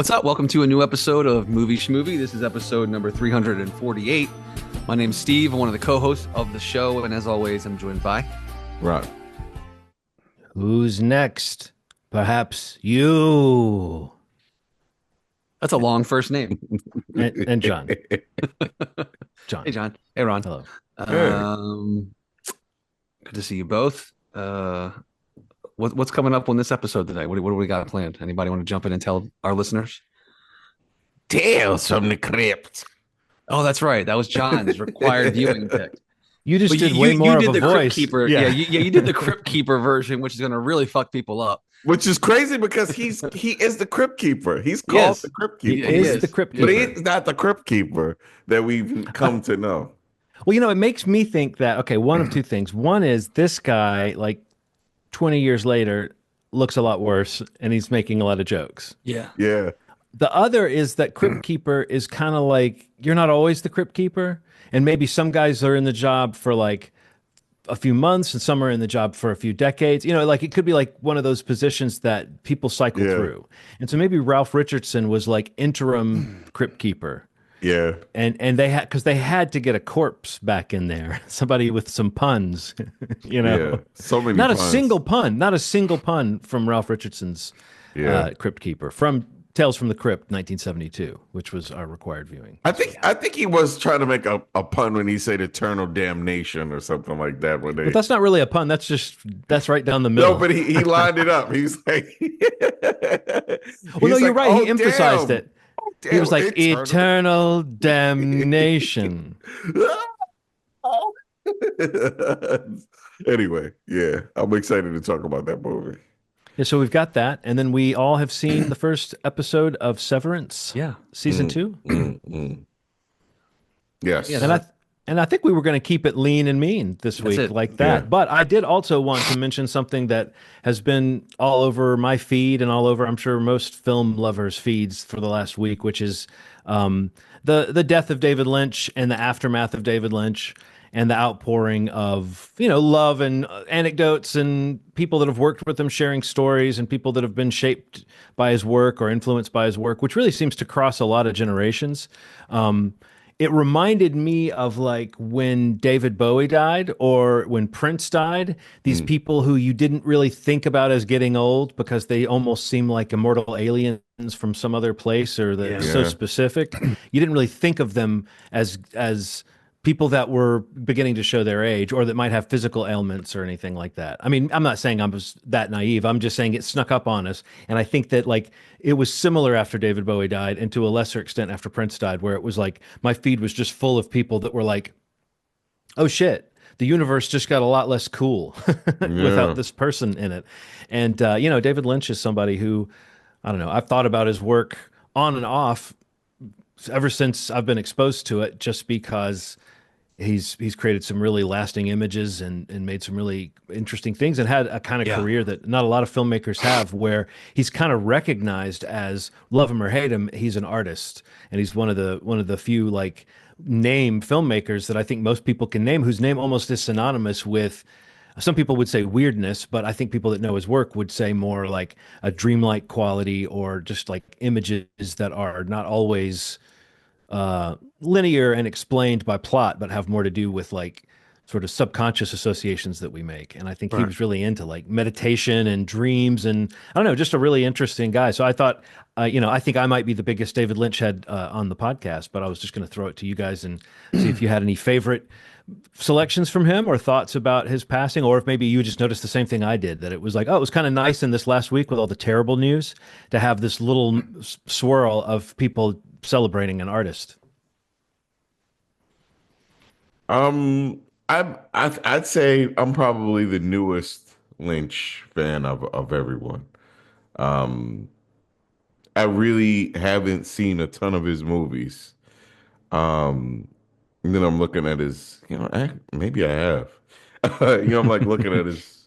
What's up? Welcome to a new episode of Movie Schmovie. This is episode number 348. My name's Steve. I'm one of the co-hosts of the show, and as always, I'm joined by Ron. Who's next? Perhaps you. That's a long first name. And John. Hey, John. Hey, Ron. Hello. Good to see you both. What's coming up on this episode today? What do we got planned? Anybody want to jump in and tell our listeners? Tales from the Crypt. Oh, that's right. That was John's required viewing pick. You just But did way more did of a the voice. Crypt Keeper. Yeah, you did the Crypt Keeper version, which is going to really fuck people up. Which is crazy because he is the Crypt Keeper. He's called the Crypt Keeper. He is the Crypt Keeper. But he's not the Crypt Keeper that we've come to know. Well, you know, it makes me think that, okay, one of two things. One is this guy, like 20 years later, looks a lot worse and he's making a lot of jokes. Yeah. Yeah. The other is that Crypt Keeper is kind of like, you're not always the Crypt Keeper. And maybe some guys are in the job for like a few months and some are in the job for a few decades. You know, like it could be like one of those positions that people cycle through. And so maybe Ralph Richardson was like interim Crypt Keeper. Yeah. And they had, because they had to get a corpse back in there, somebody with some puns, you know. Yeah. So many not puns. a single pun from Ralph Richardson's Crypt Keeper from Tales from the Crypt 1972, which was our required viewing. I think he was trying to make a pun when he said eternal damnation or something like that. But that's not really a pun. That's right down the middle. No, but he lined it up. He's like, well, no, you're right. Oh, he emphasized damn. it. Damn, He was like, eternal damnation. Anyway, yeah, I'm excited to talk about that movie. Yeah, so we've got that. And then we all have seen the first episode of Severance. Yeah. Season 2. Yes. Yeah, And I think we were going to keep it lean and mean this week it. like that. Yeah. But I did also want to mention something that has been all over my feed and all over, I'm sure, most film lovers' feeds for the last week, which is the death of David Lynch and the aftermath of David Lynch and the outpouring of, you know, love and anecdotes and people that have worked with him sharing stories and people that have been shaped by his work or influenced by his work, which really seems to cross a lot of generations. It reminded me of like when David Bowie died or when Prince died, these people who you didn't really think about as getting old because they almost seem like immortal aliens from some other place or they're so specific. You didn't really think of them as people that were beginning to show their age or that might have physical ailments or anything like that. I mean, I'm not saying I was that naive. I'm just saying it snuck up on us. And I think that like it was similar after David Bowie died and to a lesser extent after Prince died, where it was like my feed was just full of people that were like, oh shit, the universe just got a lot less cool without this person in it. And, you know, David Lynch is somebody who, I don't know, I've thought about his work on and off ever since I've been exposed to it, just because he's created some really lasting images and made some really interesting things and had a kind of career that not a lot of filmmakers have, where he's kind of recognized as, love him or hate him, he's an artist. And he's one of the few like name filmmakers that I think most people can name, whose name almost is synonymous with, some people would say weirdness, but I think people that know his work would say more like a dreamlike quality or just like images that are not always linear and explained by plot, but have more to do with like sort of subconscious associations that we make. And I think he was really into like meditation and dreams and I don't know, just a really interesting guy. So I thought, you know, I think I might be the biggest David Lynch head on the podcast, but I was just going to throw it to you guys and see if you had any favorite selections from him or thoughts about his passing, or if maybe you just noticed the same thing I did, that it was like, oh, it was kind of nice in this last week with all the terrible news to have this little swirl of people celebrating an artist. I'd say I'm probably the newest Lynch fan of everyone. I really haven't seen a ton of his movies. And then I'm looking at his, you know, maybe I have. You know, I'm like looking at his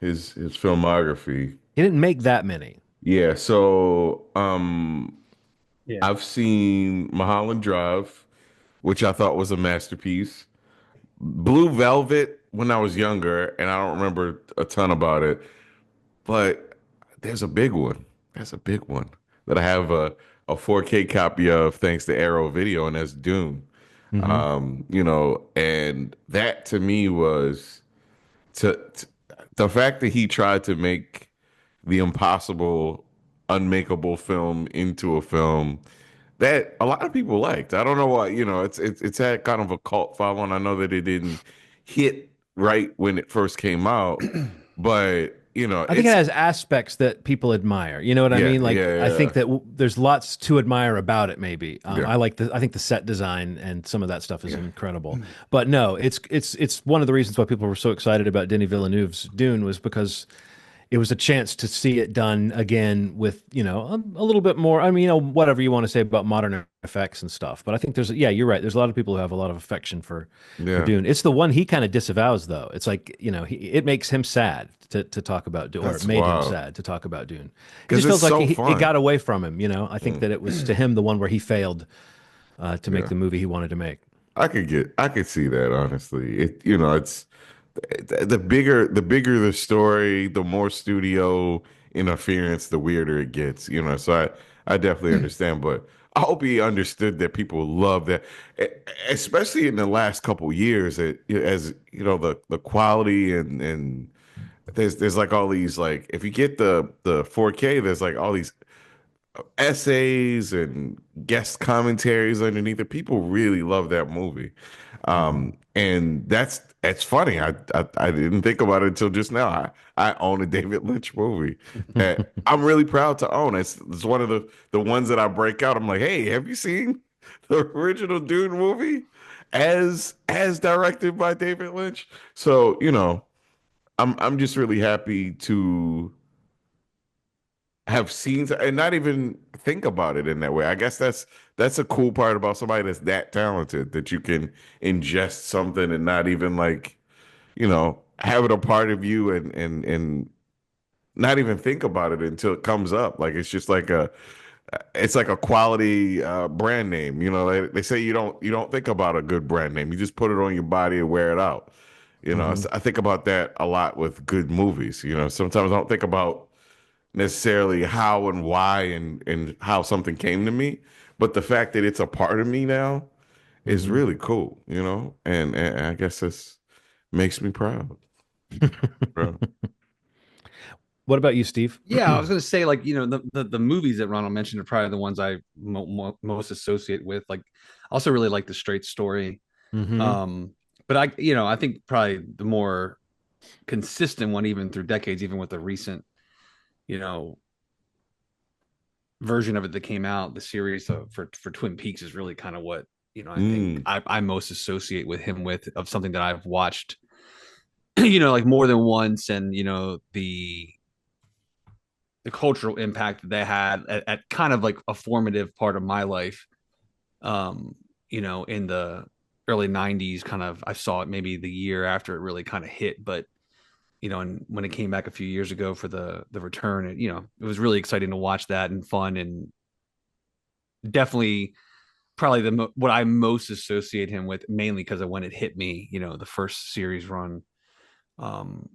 filmography. He didn't make that many. Yeah, so I've seen Mulholland Drive, which I thought was a masterpiece. Blue Velvet when I was younger, and I don't remember a ton about it, but there's a big one. There's a big one that I have a 4K copy of, thanks to Arrow Video, and that's Dune. Hmm. And that to me was to the fact that he tried to make the impossible, unmakeable film into a film that a lot of people liked. I don't know why, it's had kind of a cult following. I know that it didn't hit right when it first came out, but I think it has aspects that people admire. You know what I yeah, mean? Like, yeah, I think yeah, that there's lots to admire about it. Maybe yeah. I think the set design and some of that stuff is incredible. But no, it's one of the reasons why people were so excited about Denis Villeneuve's Dune was because it was a chance to see it done again with, a little bit more. I mean, whatever you want to say about modern effects and stuff. But I think yeah, you're right. There's a lot of people who have a lot of affection for Yeah. Dune. It's the one he kind of disavows, though. It's like, it makes him sad to talk about Dune, or it That's made him wild. sad to talk about Dune. It Because just it's feels like so it fun. got away from him. I think that it was to him the one where he failed to make Yeah. the movie he wanted to make. I could see that, honestly. It's the bigger the story, the more studio interference, the weirder it gets, So I definitely understand, but I hope he understood that people love that, E- especially in the last couple years. As the quality and there's like all these, like, if you get the 4K, there's like all these essays and guest commentaries underneath it. People really love that movie. And that's funny. I didn't think about it until just now. I own a David Lynch movie that I'm really proud to own. It's one of the ones that I break out. I'm like, hey, have you seen the original Dune movie as directed by David Lynch? So, I'm just really happy to have seen and not even think about it in that way. I guess that's a cool part about somebody that's that talented, that you can ingest something and not even, like, have it a part of you, and not even think about it until it comes up. Like, it's like a quality brand name. They say you don't think about a good brand name. You just put it on your body and wear it out. Hmm. So I think about that a lot with good movies. Sometimes I don't think about necessarily how and why and how something came to me, but the fact that it's a part of me now is Hmm. really cool, and I guess this makes me proud. Bro. What about you, Steve? Yeah, I was gonna say, like, the movies that Ronald mentioned are probably the ones I most associate with. Like, I also really like the straight story. Hmm. Um, but I think probably the more consistent one, even through decades, even with the recent, you know, version of it that came out, the series for Twin Peaks is really kind of what, I think Mm, I most associate with him with, of something that I've watched, like more than once, and the cultural impact that they had at kind of like a formative part of my life. Um, in the early '90s, kind of, I saw it maybe the year after it really kind of hit, but and when it came back a few years ago for the return, it was really exciting to watch that, and fun, and definitely probably what I most associate him with, mainly because of when it hit me, the first series run. Um,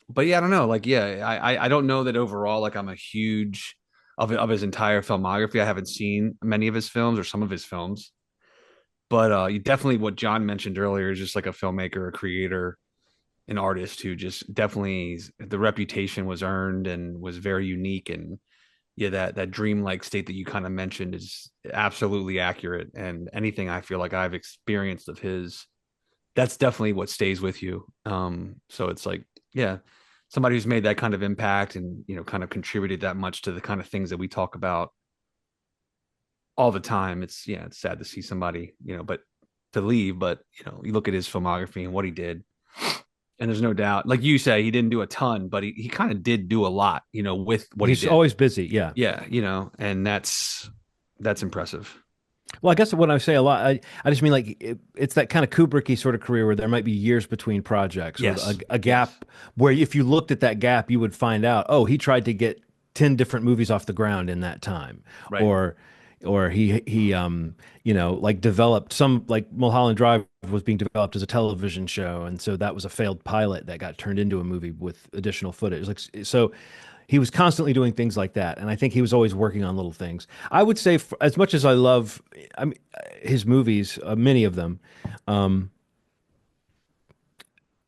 but yeah, I don't know. Like, yeah, I don't know that overall, like, I'm a huge of his entire filmography. I haven't seen many of his films or some of his films, but you definitely, what John mentioned earlier, is just like a filmmaker, a creator, an artist who just definitely, the reputation was earned and was very unique. And yeah, that dreamlike state that you kind of mentioned is absolutely accurate. And anything I feel like I've experienced of his, that's definitely what stays with you. So it's like, yeah, somebody who's made that kind of impact and, kind of contributed that much to the kind of things that we talk about all the time. It's sad to see somebody, but to leave. But you look at his filmography and what he did, and there's no doubt, like you say, he didn't do a ton, but he kind of did do a lot, with what he He's did. always busy. Yeah. Yeah, and that's impressive. Well, I guess when I say a lot, I just mean like it's that kind of Kubricky sort of career where there might be years between projects, or Yes, a yes, gap where if you looked at that gap, you would find out, oh, he tried to get 10 different movies off the ground in that time, right. or like developed some, like Mulholland Drive was being developed as a television show, and so that was a failed pilot that got turned into a movie with additional footage. Like, so he was constantly doing things like that, and I think he was always working on little things. I would say, as much as I love, I mean, his movies, many of them, um,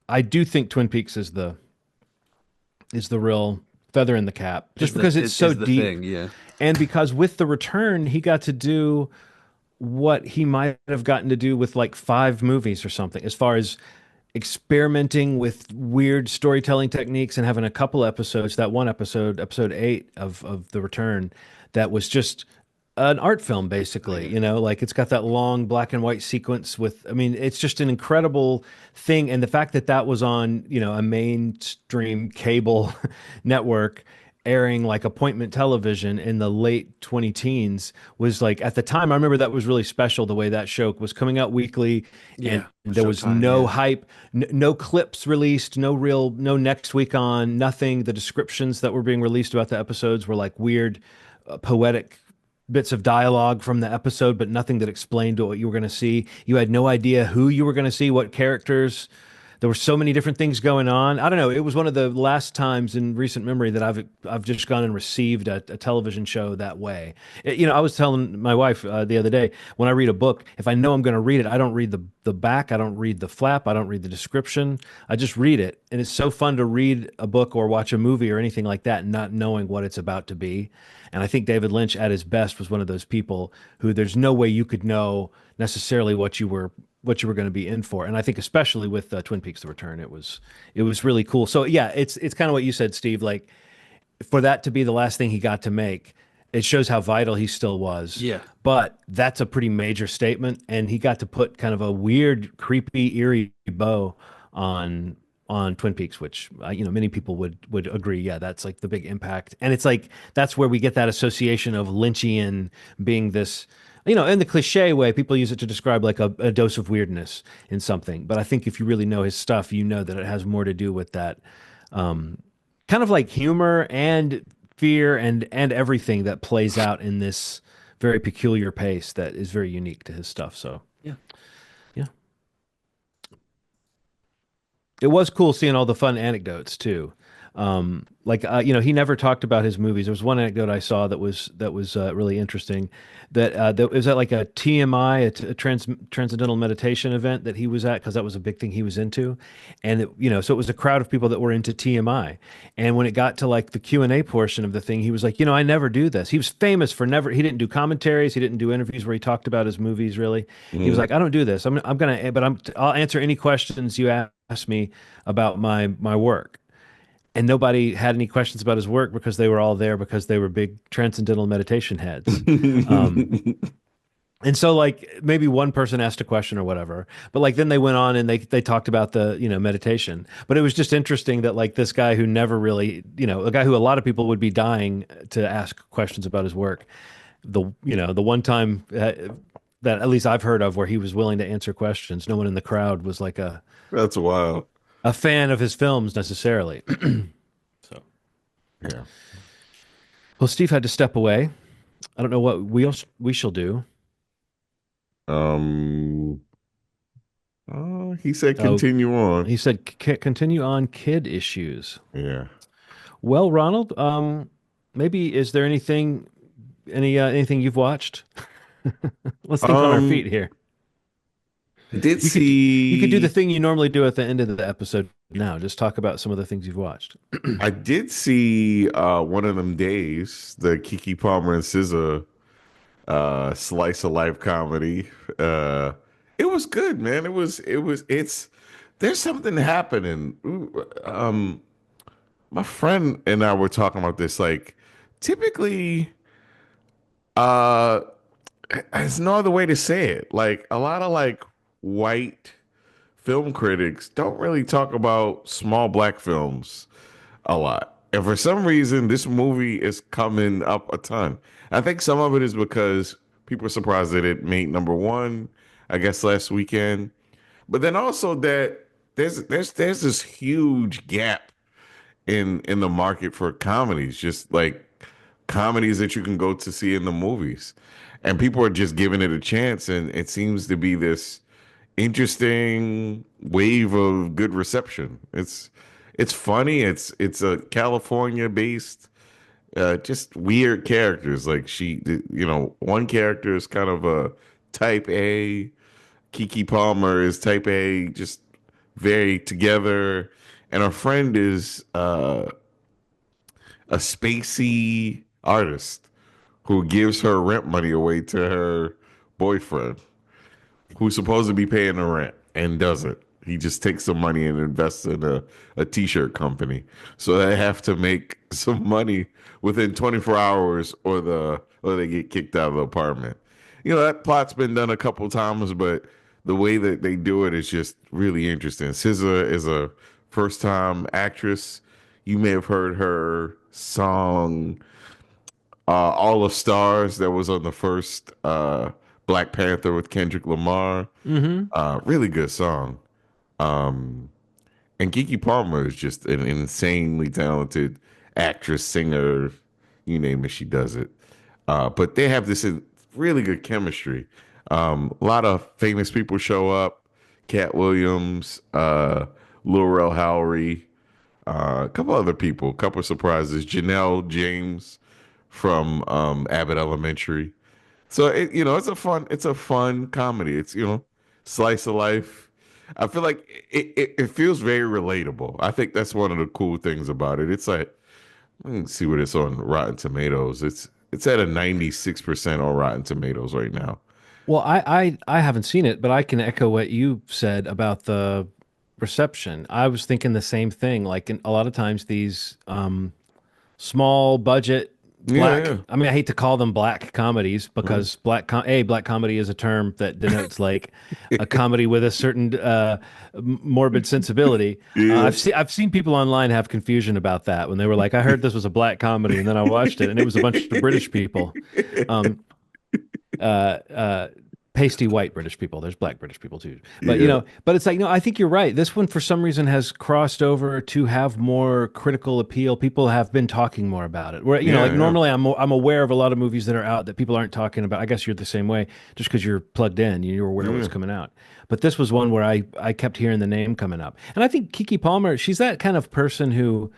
I do think Twin Peaks is the real feather in the cap, just because it's so Is the deep, thing, yeah. and because with the return, he got to do what he might have gotten to do with like five movies or something, as far as experimenting with weird storytelling techniques and having a couple episodes. That one episode, episode 8 of The Return, that was just an art film, Oh basically. yeah. You know, like it's got that long black and white sequence with, I mean, it's just an incredible thing. And the fact that that was on, you know, a mainstream cable network airing like appointment television in the late 20 teens was like, at the time, I remember that was really special the way that show was coming out weekly, and Yeah. there was Showtime, no yeah. hype, no clips released, no next week on, nothing. The descriptions that were being released about the episodes were like weird, poetic bits of dialogue from the episode, but nothing that explained what you were going to see. You had no idea who you were going to see, what characters. There were so many different things going on. I don't know. It was one of the last times in recent memory that I've just gone and received a television show that way. You know, I was telling my wife the other day, when I read a book, if I know I'm going to read it, I don't read the back, I don't read the flap, I don't read the description. I just read it, and it's so fun to read a book or watch a movie or anything like that, not knowing what it's about to be. And I think David Lynch, at his best, was one of those people who there's no way you could know necessarily what you were going to be in for. And I think especially with Twin Peaks: The Return, it was really cool. So yeah, it's kind of what you said, Steve. Like, for that to be the last thing he got to make, it shows how vital he still was. Yeah. But that's a pretty major statement, and he got to put kind of a weird, creepy, eerie bow on Twin Peaks, which you know, many people would agree. Yeah, that's like the big impact, and it's like that's where we get that association of Lynchian being this. You know, in the cliche way, people use it to describe like a dose of weirdness in something. But I think if you really know his stuff, you know that it has more to do with that kind of like humor and fear and everything that plays out in this very peculiar pace that is very unique to his stuff. So Yeah. yeah, it was cool seeing all the fun anecdotes too. Like you know, he never talked about his movies. There was one anecdote I saw that was really interesting. That was at like a TMI, a transcendental meditation event that he was at, because that was a big thing he was into, and you know, so it was a crowd of people that were into TMI. And when it got to like the Q&A portion of the thing, he was like, you know, I never do this. He was famous for never. He didn't do commentaries. He didn't do interviews where he talked about his movies. Really, he was Mhm. like, I don't do this. I'm gonna, but I'll answer any questions you ask me about my work. And nobody had any questions about his work because they were all there because they were big transcendental meditation heads. Um, and so like maybe one person asked a question or whatever, but like then they went on and they talked about the, you know, meditation. But it was just interesting that like this guy who never really, you know, a guy who a lot of people would be dying to ask questions about his work, the, you know, the one time that at least I've heard of where he was willing to answer questions, no one in the crowd was like That's wild. a fan of his films necessarily. So Yeah. well, Steve had to step away. I don't know what we shall do. Um. He said Oh, continue on. he said continue on kid issues. Yeah. Well, Ronald, maybe is there anything you've watched? Let's think on our feet Um. here. Did You could do the see. thing you normally do at the end of the episode now. Just talk about some of the things you've watched. I did see one of them days, the Kiki Palmer and SZA slice of life comedy. It was good, man. It's there's something happening. My friend and I were talking about this. Like, typically, uh, there's no other way to say it. Like, a lot of like white film critics don't really talk about small black films a lot. And for some reason, this movie is coming up a ton. I think some of it is because people are surprised that it made number one, I guess, last weekend. But then also that there's this huge gap in the market for comedies, just like comedies that you can go to see in the movies. And people are just giving it a chance, and it seems to be this interesting wave of good reception. It's funny. It's a California based. just weird characters. Like one character is kind of a type A. Kiki Palmer is type A, just very together, and her friend is a spacey artist who gives her rent money away to her boyfriend, who's supposed to be paying the rent and doesn't. He just takes some money and invests in a t-shirt company. So they have to make some money within 24 hours or they get kicked out of the apartment. That plot's been done a couple times, but the way that they do it is just really interesting. SZA is a first time actress. You may have heard her song All of Stars that was on the first Black Panther with Kendrick Lamar. Hmm. Really good song. Um, and Kiki Palmer is just an insanely talented actress, singer, you name it, she does it. But they have this really good chemistry. A lot of famous people show up. Cat Williams, Lil Rel Howery, a couple other people, a couple of surprises. Janelle James from Abbott Elementary. So it's a fun comedy. It's slice of life. I feel like it feels very relatable. I think that's one of the cool things about it. It's like, let me see what it's on Rotten Tomatoes. It's at a 96% on Rotten Tomatoes right now. Well, I haven't seen it, but I can echo what you said about the reception. I was thinking the same thing. Like a lot of times these small budget Yeah, black, yeah. I mean, I hate to call them black comedies Mhm. because black comedy is a term that denotes like a comedy with a certain morbid sensibility. Yeah. I've seen people online have confusion about that when they were like, I heard this was a black comedy, and then I watched it and it was a bunch of British people. Um, uh, uh, Pasty white British people. There's black British people too. But Yeah. but it's like, no, I think you're right. This one for some reason has crossed over to have more critical appeal. People have been talking more about it. Where, Yeah, like yeah. normally I'm aware of a lot of movies that are out that people aren't talking about. I guess you're the same way just because you're plugged in, you're aware of what's Yeah. coming out. But this was one where I kept hearing the name coming up. And I think Kiki Palmer, she's that kind of person who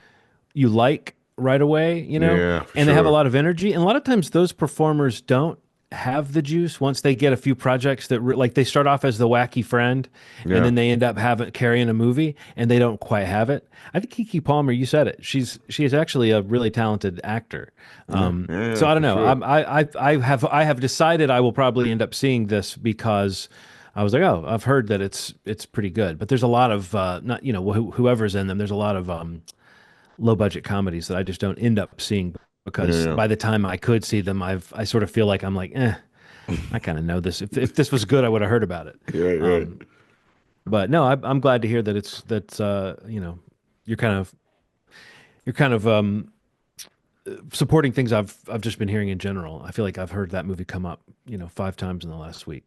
you like right away, Yeah, for and they have a sure. lot of energy. And a lot of times those performers don't have the juice once they get a few projects that like they start off as the wacky friend and Yeah. then they end up having carrying a movie and they don't quite have it. I think Kiki Palmer, you said it. She is actually a really talented actor. Yeah. Yeah, So I don't for know. sure. I have decided I will probably end up seeing this because I was like, oh, I've heard that it's pretty good. But there's a lot of not whoever's in them. There's a lot of low budget comedies that I just don't end up seeing because Yeah. by the time I could see them, I sort of feel like I'm like, I kind of know this. If this was good, I would have heard about it. Right, right. Um, but no, I'm glad to hear that you're kind of supporting things I've just been hearing in general. I feel like I've heard that movie come up, 5 times in the last week.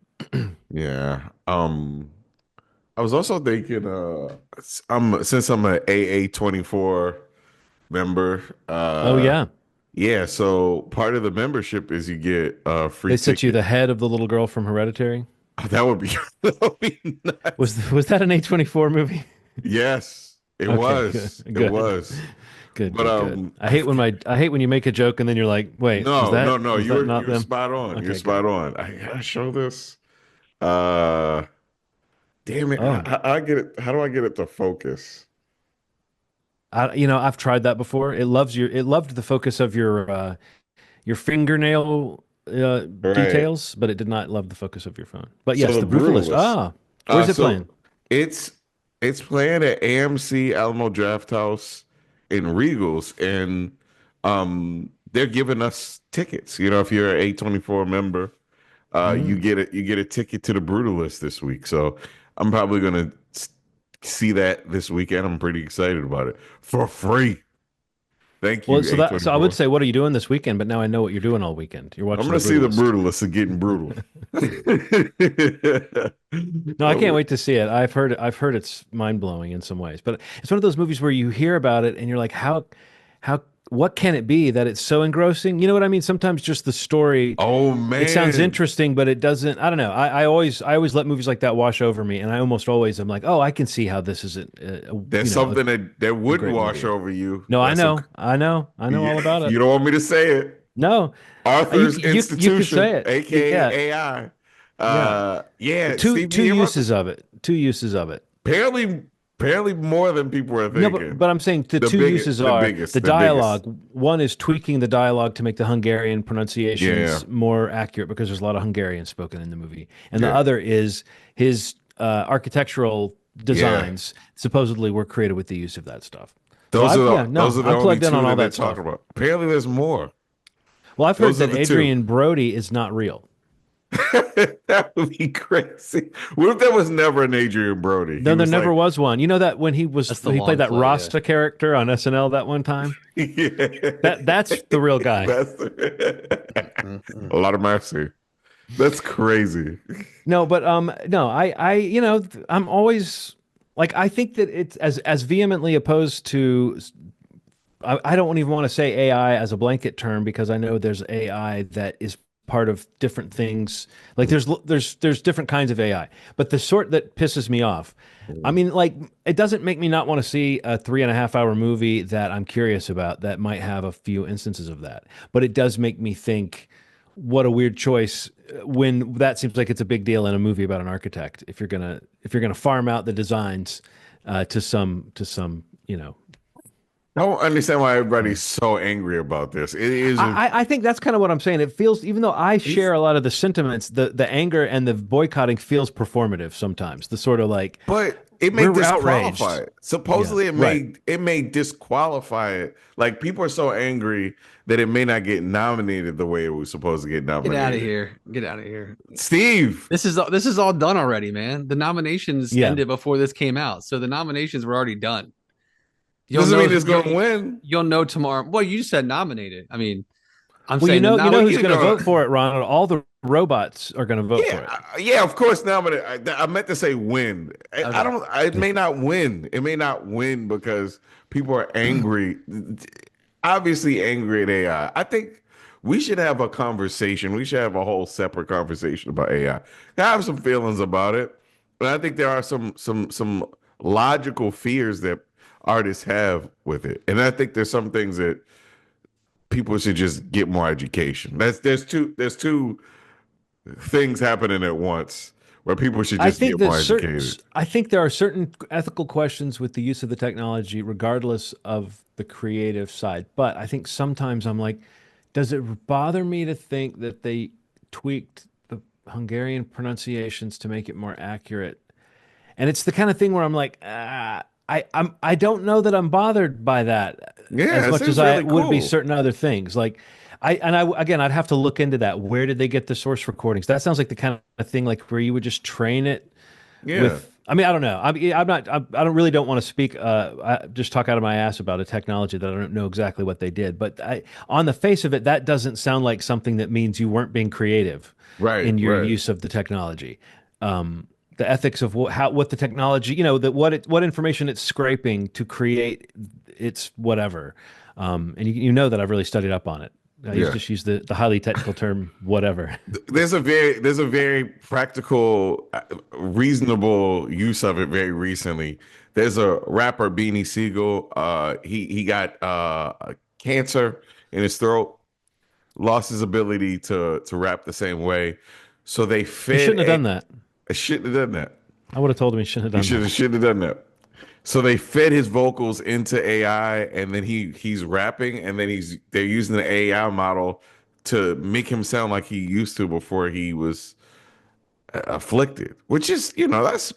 Yeah. I was also thinking, since I'm a AA 24 member, Oh yeah, yeah, so part of the membership is you get a free they sent you ticket. the head of the little girl from Hereditary. That would be that would be nuts. Was that an A24 movie? Yes, it Okay, good, was. It good. was. Good, But good, good. I hate when you make a joke and then you're like, wait, was no, that no, no, was that you not were them? spot on. You're Okay, good. spot on. I gotta show this. Uh Damn it. Oh, I get it. How do I get it to focus? I've tried that before. It loved the focus of your fingernail Right. details, but it did not love the focus of your phone. But So yes, the the Brutalist. Brutalist. Ah, where's it So playing? it's it's playing at AMC Alamo Draft House in Regals, and they're giving us tickets. If you're an A 24 member, Mm. you get a ticket to the Brutalist this week. So I'm probably gonna see that this weekend. I'm pretty excited about it for free. Thank Well, you, so I would A 24. say, what are you doing this weekend? But now I know what you're doing all weekend. You're I'm watching gonna the see the Brutalist. Brutalist and getting brutal. No, I can't wait to see it. I've heard it's mind blowing in some ways, but it's one of those movies where you hear about it and you're like, how what can it be that it's so engrossing? You know what I mean? Sometimes just the story, Oh it sounds man, interesting, but it doesn't. I don't know. I always let movies like that wash over me, and I almost always am like, oh, I can see how this is there's something that a wouldn't great wash movie. over you. No, I That's a know, I know all about it. you don't want me to say it. No, Arthur's you could say Institution, it. aka Yeah, AI. yeah. Yeah, Two Steve, you two hear about uses this? of it. Two uses of it. Apparently more than people are No, thinking. but I'm saying the two uses are the The biggest. dialogue. One is tweaking the dialogue to make the Hungarian Yeah, pronunciations more accurate because there's a lot of Hungarian spoken in the movie, and the yeah, other is his architectural yeah. designs supposedly were created with the use of that stuff. So I yeah no, Those are the I'm only plugged in two on all that they're that talking stuff. about. Apparently, there's more. Well, I've heard Those are that the two. Adrian Brody is not real. That would be crazy. What if there was never an Adrian Brody? No, He there was never like, was one. You know that when That's the he played long that play. Yeah. Rasta character on SNL that one time? yeah. That's the real guy. That's Mhm. a lot of mercy. That's crazy. No, but no, I'm always like I think that it's as vehemently opposed to I don't even want to say AI as a blanket term because I know there's AI that is part of different things. Like there's different kinds of AI, but the sort that pisses me off. I mean, like it doesn't make me not want to see a 3.5 hour movie that I'm curious about that might have a few instances of that, but it does make me think what a weird choice when that seems like it's a big deal in a movie about an architect if you're gonna farm out the designs to some I don't understand why everybody's thing. so angry about this. It is I think that's kind of what I'm saying. It feels, even though I it's share a lot of the sentiments, the anger and the boycotting feels performative sometimes. The sort of like but it may we're disqualify outraged. it. Yeah, Supposedly right. it may disqualify it. Like people are so angry that it may not get nominated the way it was supposed to get Get out of nominated. here. Get out of here. Steve, This is all done already, man. The nominations Yeah. ended before this came out, so the nominations were already done. You'll doesn't know mean it's gonna win. you'll know tomorrow. Well, you said nominated. I mean, I'm Well, saying the you Well, know nom. who's you going to know, vote for it, Ronald? All the robots are going to vote for it. yeah, of course. Now, but I meant to say win. I Okay. don't. It may not win. It may not win because people are angry. Obviously, angry at AI. I think we should have a conversation. We should have a whole separate conversation about AI. I have some feelings about it, but I think there are some logical fears that artists have with it, and I think there's some things that people should just get more education. There's two things happening at once where people should I just think get that more educated. I think there are certain ethical questions with the use of the technology, regardless of the creative side. But I think sometimes I'm like, does it bother me to think that they tweaked the Hungarian pronunciations to make it more accurate? And it's the kind of thing where I'm like, I don't know that I'm bothered by that Yeah, as it much as seems I really would be cool. certain other things. Like again, I'd have to look into that. Where did they get the source recordings? That sounds like the kind of thing like where you would just train it Yeah. with. I mean, I don't know. I'm not. I don't really don't want to speak. I just talk out of my ass about a technology that I don't know exactly what they did. But on the face of it, that doesn't sound like something that means you weren't being creative Right, in your right. use of the technology. The ethics of what the technology, that what information it's scraping to create its whatever. And you know that I've really studied up on it. I used Yeah. to just use the highly technical term whatever. There's a very practical, reasonable use of it very recently. There's a rapper Beanie Siegel. He got cancer in his throat, lost his ability to rap the same way. So they He fed shouldn't have a done that. I shouldn't have done that. I would have told him he shouldn't have You done that. should have done that. So they fed his vocals into AI, and then he's rapping, and then they're using the AI model to make him sound like he used to before he was afflicted. Which is, that's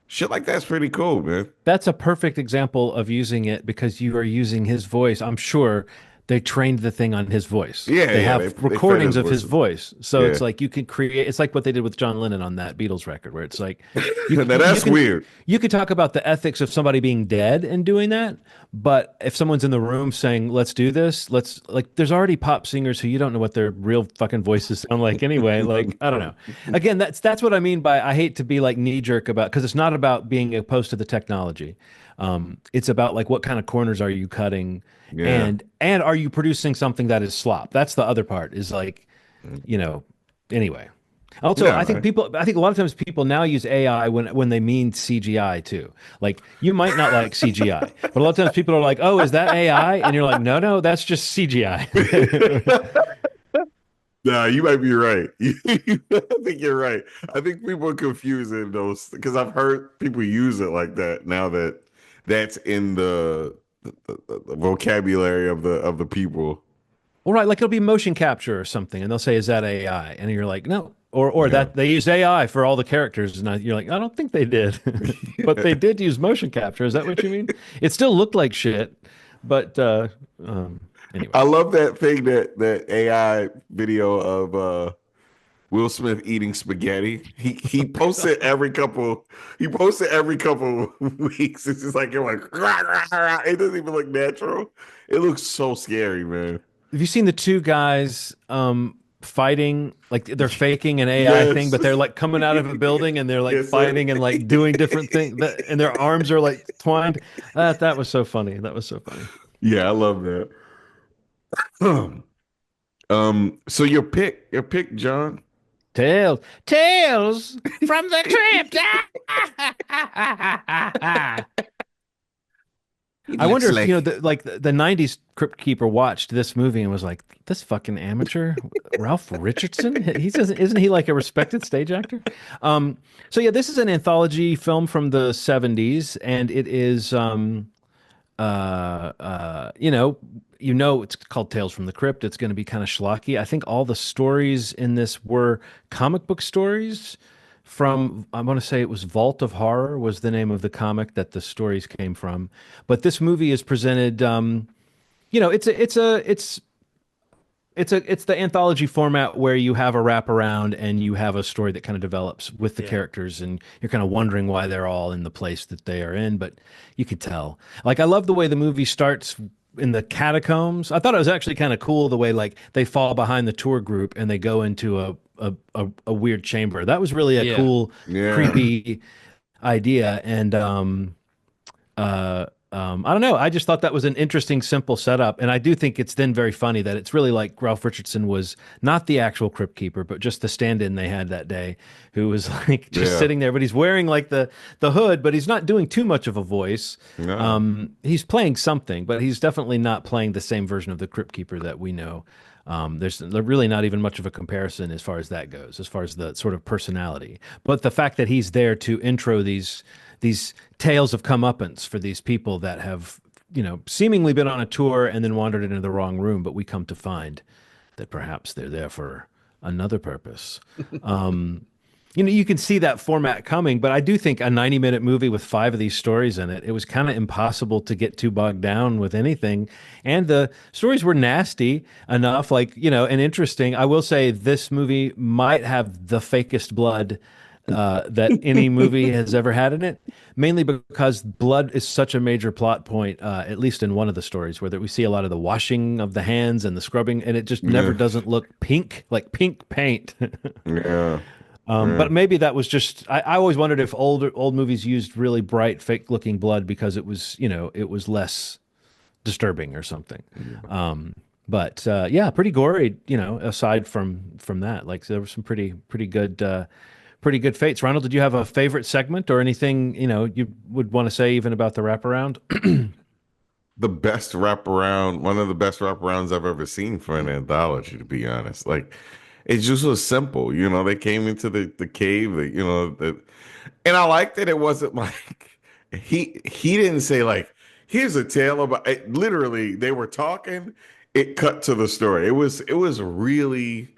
shit like that's pretty cool, man. That's a perfect example of using it because you are using his voice. I'm sure they trained the thing on his voice. Yeah, They yeah, have they fed recordings his of his voice. voice. So Yeah, it's like you can create it's like what they did with John Lennon on that Beatles record where it's like now that's weird. you could talk about the ethics of somebody being dead and doing that, but if someone's in the room saying, "Let's do this," like there's already pop singers who you don't know what their real fucking voices sound like anyway. Like, I don't know. Again, that's what I mean by I hate to be like knee jerk about because it's not about being opposed to the technology. It's about like what kind of corners are you cutting, Yeah. and are you producing something that is slop? That's the other part. Is like, you know, anyway. Also, Yeah, man. I think a lot of times people now use AI when they mean CGI too. Like you might not like CGI, but a lot of times people are like, "Oh, is that AI?" And you're like, "No, no, that's just CGI." Nah, you might be right. I think you're right. I think people are confusing those because I've heard people use it like that now that that's in the vocabulary of the people. Well, right, like it'll be motion capture or something, and they'll say, "Is that AI?" And you're like, "No," or Yeah. that they used AI for all the characters, and you're like, "I don't think they did," but they did use motion capture. Is that what you mean? It still looked like shit, but um, anyway. I love that thing that AI video of Will Smith eating spaghetti. He posts it every couple. He posts it every couple weeks. It's just like you're like rah, rah, rah. It doesn't even look natural. It looks so scary, man. Have you seen the two guys fighting? Like they're faking an AI thing, Yes. but they're like coming out of a building and they're like Yes, sir. fighting and like doing different things, and their arms are like twined. That was so funny. That was so funny. Yeah, I love that. So your pick, John. Tales, Tales from the Crypt. He I looks wonder if like like the '90s Crypt Keeper watched this movie and was like, "This fucking amateur, Ralph Richardson. He doesn't, isn't he like a respected stage actor?" So yeah, this is an anthology film from the '70s, and it is, it's called Tales from the Crypt. It's going to be kind of schlocky. I think all the stories in this were comic book stories from, I want to say it was Vault of Horror was the name of the comic that the stories came from. But this movie is presented, it's the anthology format where you have a wraparound and you have a story that kind of develops with the Yeah. characters, and you're kind of wondering why they're all in the place that they are in, but you could tell. Like I love the way the movie starts in the catacombs. I thought it was actually kind of cool the way like they fall behind the tour group and they go into a weird chamber. That was really a Yeah. cool, yeah. creepy idea. And I don't know. I just thought that was an interesting, simple setup, and I do think it's then very funny that it's really like Ralph Richardson was not the actual crypt keeper, but just the stand-in they had that day, who was like just Yeah. sitting there, but he's wearing like the hood, but he's not doing too much of a voice. No. He's playing something, but he's definitely not playing the same version of the crypt keeper that we know. There's really not even much of a comparison as far as that goes, as far as the sort of personality. But the fact that he's there to intro these tales of comeuppance for these people that have, seemingly been on a tour and then wandered into the wrong room, but we come to find that perhaps they're there for another purpose. You can see that format coming, but I do think a 90-minute movie with five of these stories in it, it was kind of impossible to get too bogged down with anything. And the stories were nasty enough, like, and interesting. I will say this movie might have the fakest blood that any movie has ever had in it, mainly because blood is such a major plot point, at least in one of the stories, where we see a lot of the washing of the hands and the scrubbing, and it just never Yeah. doesn't look pink, like pink paint. Yeah. Yeah. But maybe that was just, I always wondered if old movies used really bright, fake looking blood because it was, it was less disturbing or something. But yeah, pretty gory, aside from that. Like there were some pretty good fates. Ronald, did you have a favorite segment or anything, you would want to say even about the wraparound? The best wraparound, one of the best wraparounds I've ever seen for an anthology, to be honest. Like, it just was simple. They came into the cave, and I liked that it wasn't like he didn't say like, here's a tale about it. Literally, they were talking, it cut to the story. It was really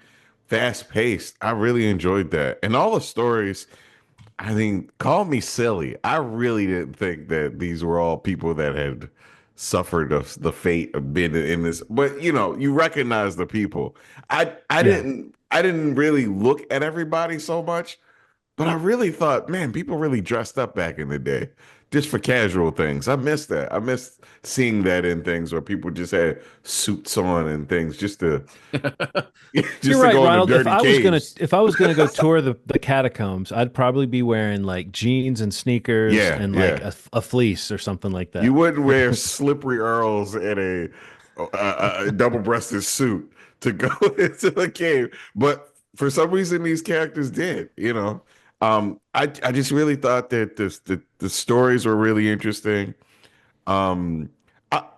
fast paced. I really enjoyed that. And all the stories, I mean, call me silly. I really didn't think that these were all people that had suffered the fate of being in this. But you recognize the people. I Yeah. didn't really look at everybody so much, but I really thought, man, people really dressed up back in the day. just for casual things. I miss that. I miss seeing that in things where people just had suits on and things just to You're just to right, go into Ronald. dirty caves. If I was gonna go tour the catacombs, I'd probably be wearing like jeans and sneakers Yeah, and like yeah. a fleece or something like You that. wouldn't wear slippery Earls in a double-breasted suit to go into the cave, but for some reason these characters did. I just really thought that the stories were really interesting.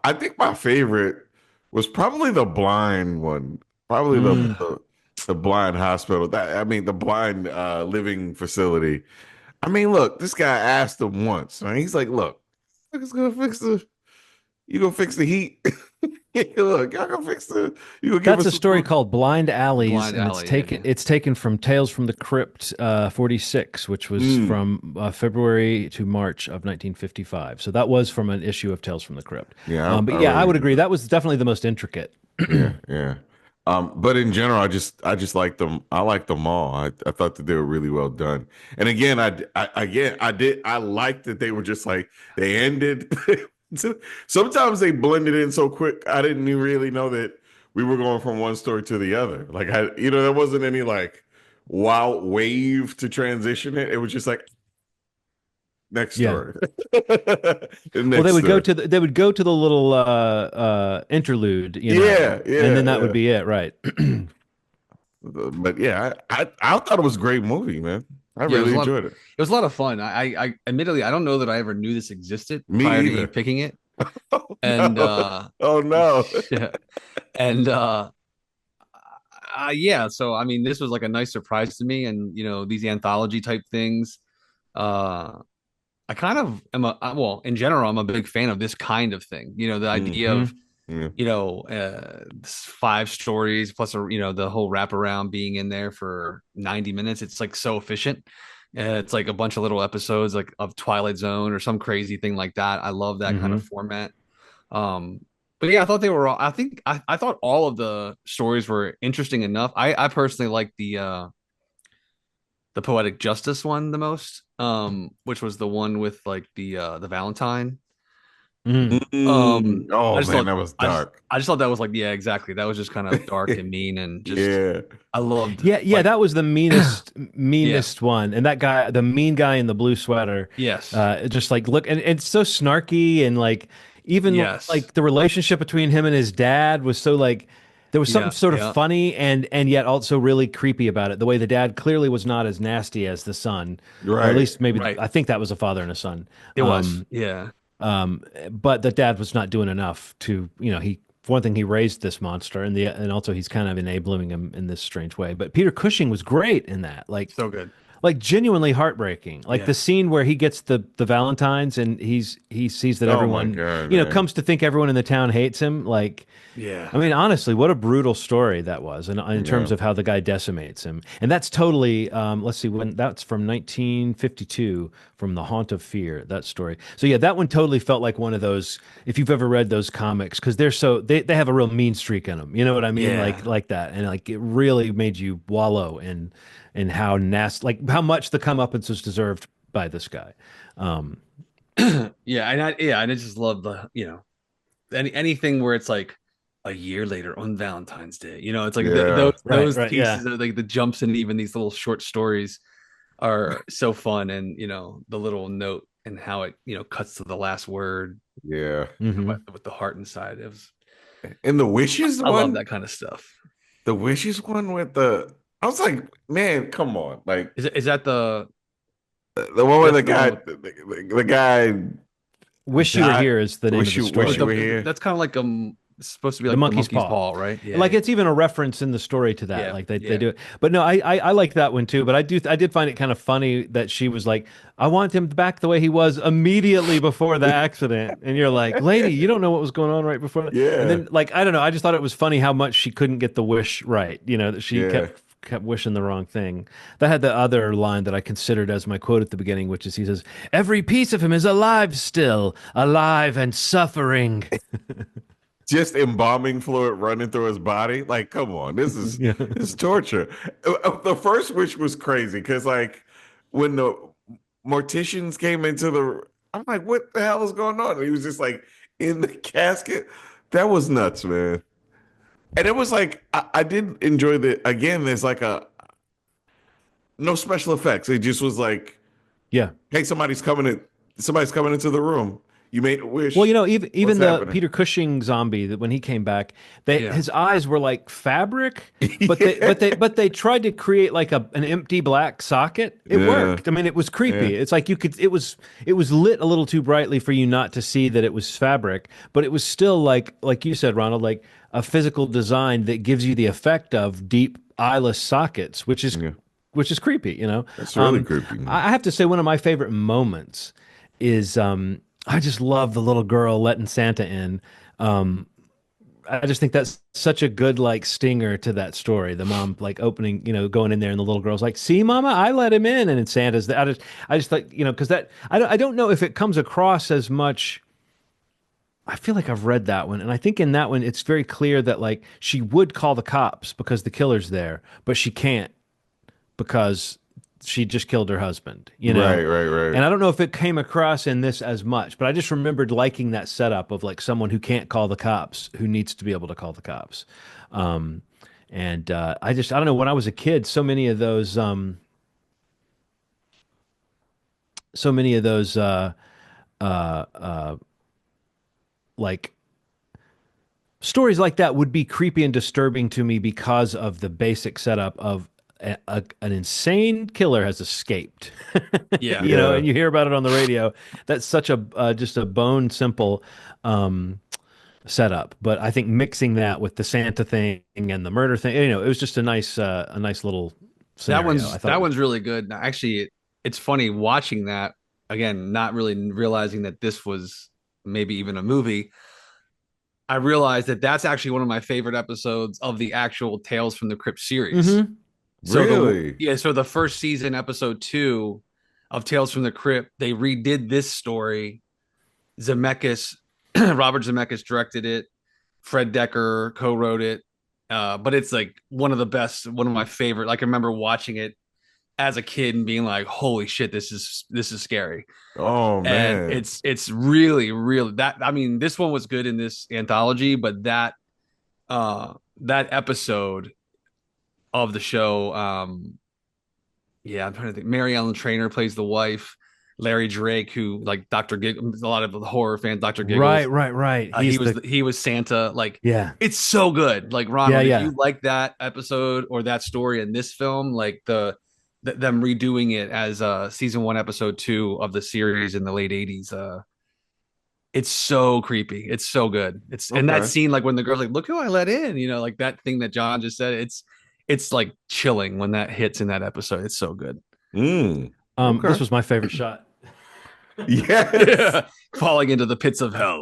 I think my favorite was probably the blind one, probably Mm. the blind hospital. That I mean, the blind living facility. I mean, look, this guy asked him once, and he's like, "Look, it's gonna fix the you gonna fix the heat? Look, y'all gonna fix the you gonna give That's us a some story food." called Blind Alleys, Blind and Alley. Yeah. it's taken from Tales from the Crypt 46, which was Mm, from February to March of 1955. So that was from an issue of Tales from the Crypt. yeah, But I yeah, I really would agree. enjoyed it. That was definitely the most intricate. Yeah, yeah. But in general, I just like them. I like them all. I thought that they were really well done. And again, I liked that they were just like they ended. Sometimes they blended in so quick. I didn't even really know that we were going from one story to the other. Like there wasn't any like wow wave to transition it. It was just like next Yeah. story, Well, next story. they would go to the little interlude, Yeah, and yeah, then that would yeah. be it, right? But yeah, I thought it was a great movie, man. I Yeah, it was really a lot. enjoyed it. It was a lot of fun. I admittedly I don't know that I ever knew this existed Me prior to you either. picking it. Oh And no. Oh no. yeah, and yeah. So I mean, this was like a nice surprise to me, and these anthology type things. Uh, I kind of am well, in general, I'm a big fan of this kind of thing. The idea Hmm. of Yeah. 5 stories plus the whole wraparound being in there for 90 minutes. It's like so efficient. It's like a bunch of little episodes like of Twilight Zone or some crazy thing like that. I love that kind Hmm. of format. um but yeah, I thought they were all, I thought all of the stories were interesting enough. I personally like the poetic justice one the most, which was the one with like the Valentine. Mm. I Oh just man, thought that was I just dark. I just thought that was like, yeah, exactly. That was just kind of dark and mean, and just Yeah. I loved Yeah, yeah, like that was the yeah, meanest one. And that guy, the mean guy in the blue sweater, yes, just like look, and it's so snarky, and like even yes, like the relationship between him and his dad was so like there was something yeah, sort of yeah, funny and yet also really creepy about it. The way the dad clearly was not as nasty as the son, or at Right. least maybe right. I think that was a father and a son. It was, yeah, But the dad was not doing enough to, he for one thing he raised this monster, and also he's kind of enabling him in this strange way. But Peter Cushing was great in that, so good. like genuinely heartbreaking. Like the Yeah, scene where he gets the Valentines and he sees that Oh my everyone, God, man. comes to think everyone in the town hates him. Like, yeah, I mean, honestly, what a brutal story that was, and in Yeah. terms of how the guy decimates him. And that's totally, let's see, when that's from 1952, from The Haunt of Fear, that story. So yeah, that one totally felt like one of those. If you've ever read those comics, because they have a real mean streak in them. You know what I mean? yeah, Like that, and like it really made you wallow in how nasty, like how much the comeuppance was deserved by this guy. Um, yeah. And I just love anything where it's like a year later on Valentine's Day. It's like Yeah. right, those right, yeah. pieces of like the jumps and even these little short stories are so fun, and the little note and how it cuts to the last word Yeah. Hmm. with the heart inside. It was And the wishes I love one, that kind of stuff. the wishes one with the I was like, man, come on. Like Is that the one where that's the the one guy with the guy Wish You Were died. Here is the name of the Wish with you story. were here. that's kind of like it's supposed to be The like the monkey's monkey's paw. paw, right? Yeah, Like yeah, it's even a reference in the story to that. yeah, Like they yeah. do it. But no, I like that one too. But I did find it kind of funny that she was like, I want him back the way he was immediately before the accident. And you're like, lady, you don't know what was going on right before that. And Yeah. then like I don't know, I just thought it was funny how much she couldn't get the wish right. That she Yeah. kept wishing the wrong thing. That had the other line that I considered as my quote at the beginning, which is he says, "Every piece of him is alive still, alive and suffering." Just embalming fluid running through his body. Like, come on, Yeah. this is torture. The first wish was crazy because, like, when the morticians came into the, I'm like, what the hell is going on? And he was just like in the casket. That was nuts, man. And it was like I did enjoy the again. There's like a no special effects. It just was like, Yeah. hey, somebody's coming into the room. You made a Well, wish. even What's the happening? Peter Cushing zombie that when he came back, they Yeah. his eyes were like fabric, but Yeah. they tried to create like an empty black socket. It Yeah. worked. I mean, it was Yeah. creepy. It's like you could it was lit a little too brightly for you not to see that it was fabric, but it was still like you said, Ronald, like a physical design that gives you the effect of deep eyeless sockets, Yeah. which is creepy, you know. That's really creepy, man. I have to say one of my favorite moments is I just love the little girl letting Santa in. Um, I just think that's such a good like stinger to that story. The mom like opening, going in there, and the little girl's like, "See, Mama, I let him in," and Santa's. I just like, because that I don't know if it comes across as much. I feel like I've read that one, and I think in that one it's very clear that like she would call the cops because the killer's there, but she can't because she just killed her husband, Right, right, right. And I don't know if it came across in this as much, but I just remembered liking that setup of like someone who can't call the cops, who needs to be able to call the cops. Um, and I don't know, when I was a kid, so many of those, uh, uh, like stories like that would be creepy and disturbing to me because of the basic setup of an insane killer has escaped, Yeah. Yeah. and you hear about it on the radio. That's such a just a bone simple um, setup. But I think mixing that with the Santa thing and the murder thing, it was just a nice little That scenario. I one's thought it that was. one's really good. Actually, it's funny watching that again, not really realizing that this was maybe even a movie. I realized that that's actually one of my favorite episodes of the actual Tales from the Crypt series. Mm-hmm. Really? So the first season, episode 2 of Tales from the Crypt, they redid this story. Zemeckis, Robert Zemeckis directed it. Fred Decker co-wrote it. But it's like one of my favorite. Like I remember watching it as a kid and being like, "Holy shit, this is scary." Oh And man. it's really really that. I mean, this one was good in this anthology, but that episode of the show, yeah, I'm trying to think. Mary Ellen Trainor plays the wife. Larry Drake, who like Dr. Giggles, a lot of the horror fans, Dr. Right, Giggles, right, right. he He's was the he was Santa. Like Yeah, it's so good. Like yeah, Ronald, if yeah. you like that episode or that story in this film, like them redoing it as season 1 episode 2 of the series in the late 80s, it's so creepy. It's so good. It's and that Okay. scene, like when the girl's like, "Look who I let in," like that thing that John just said. It's like chilling when that hits in that episode. It's so good. Mm. This Okay. was my favorite shot. Yes. Yeah, falling into the pits of hell.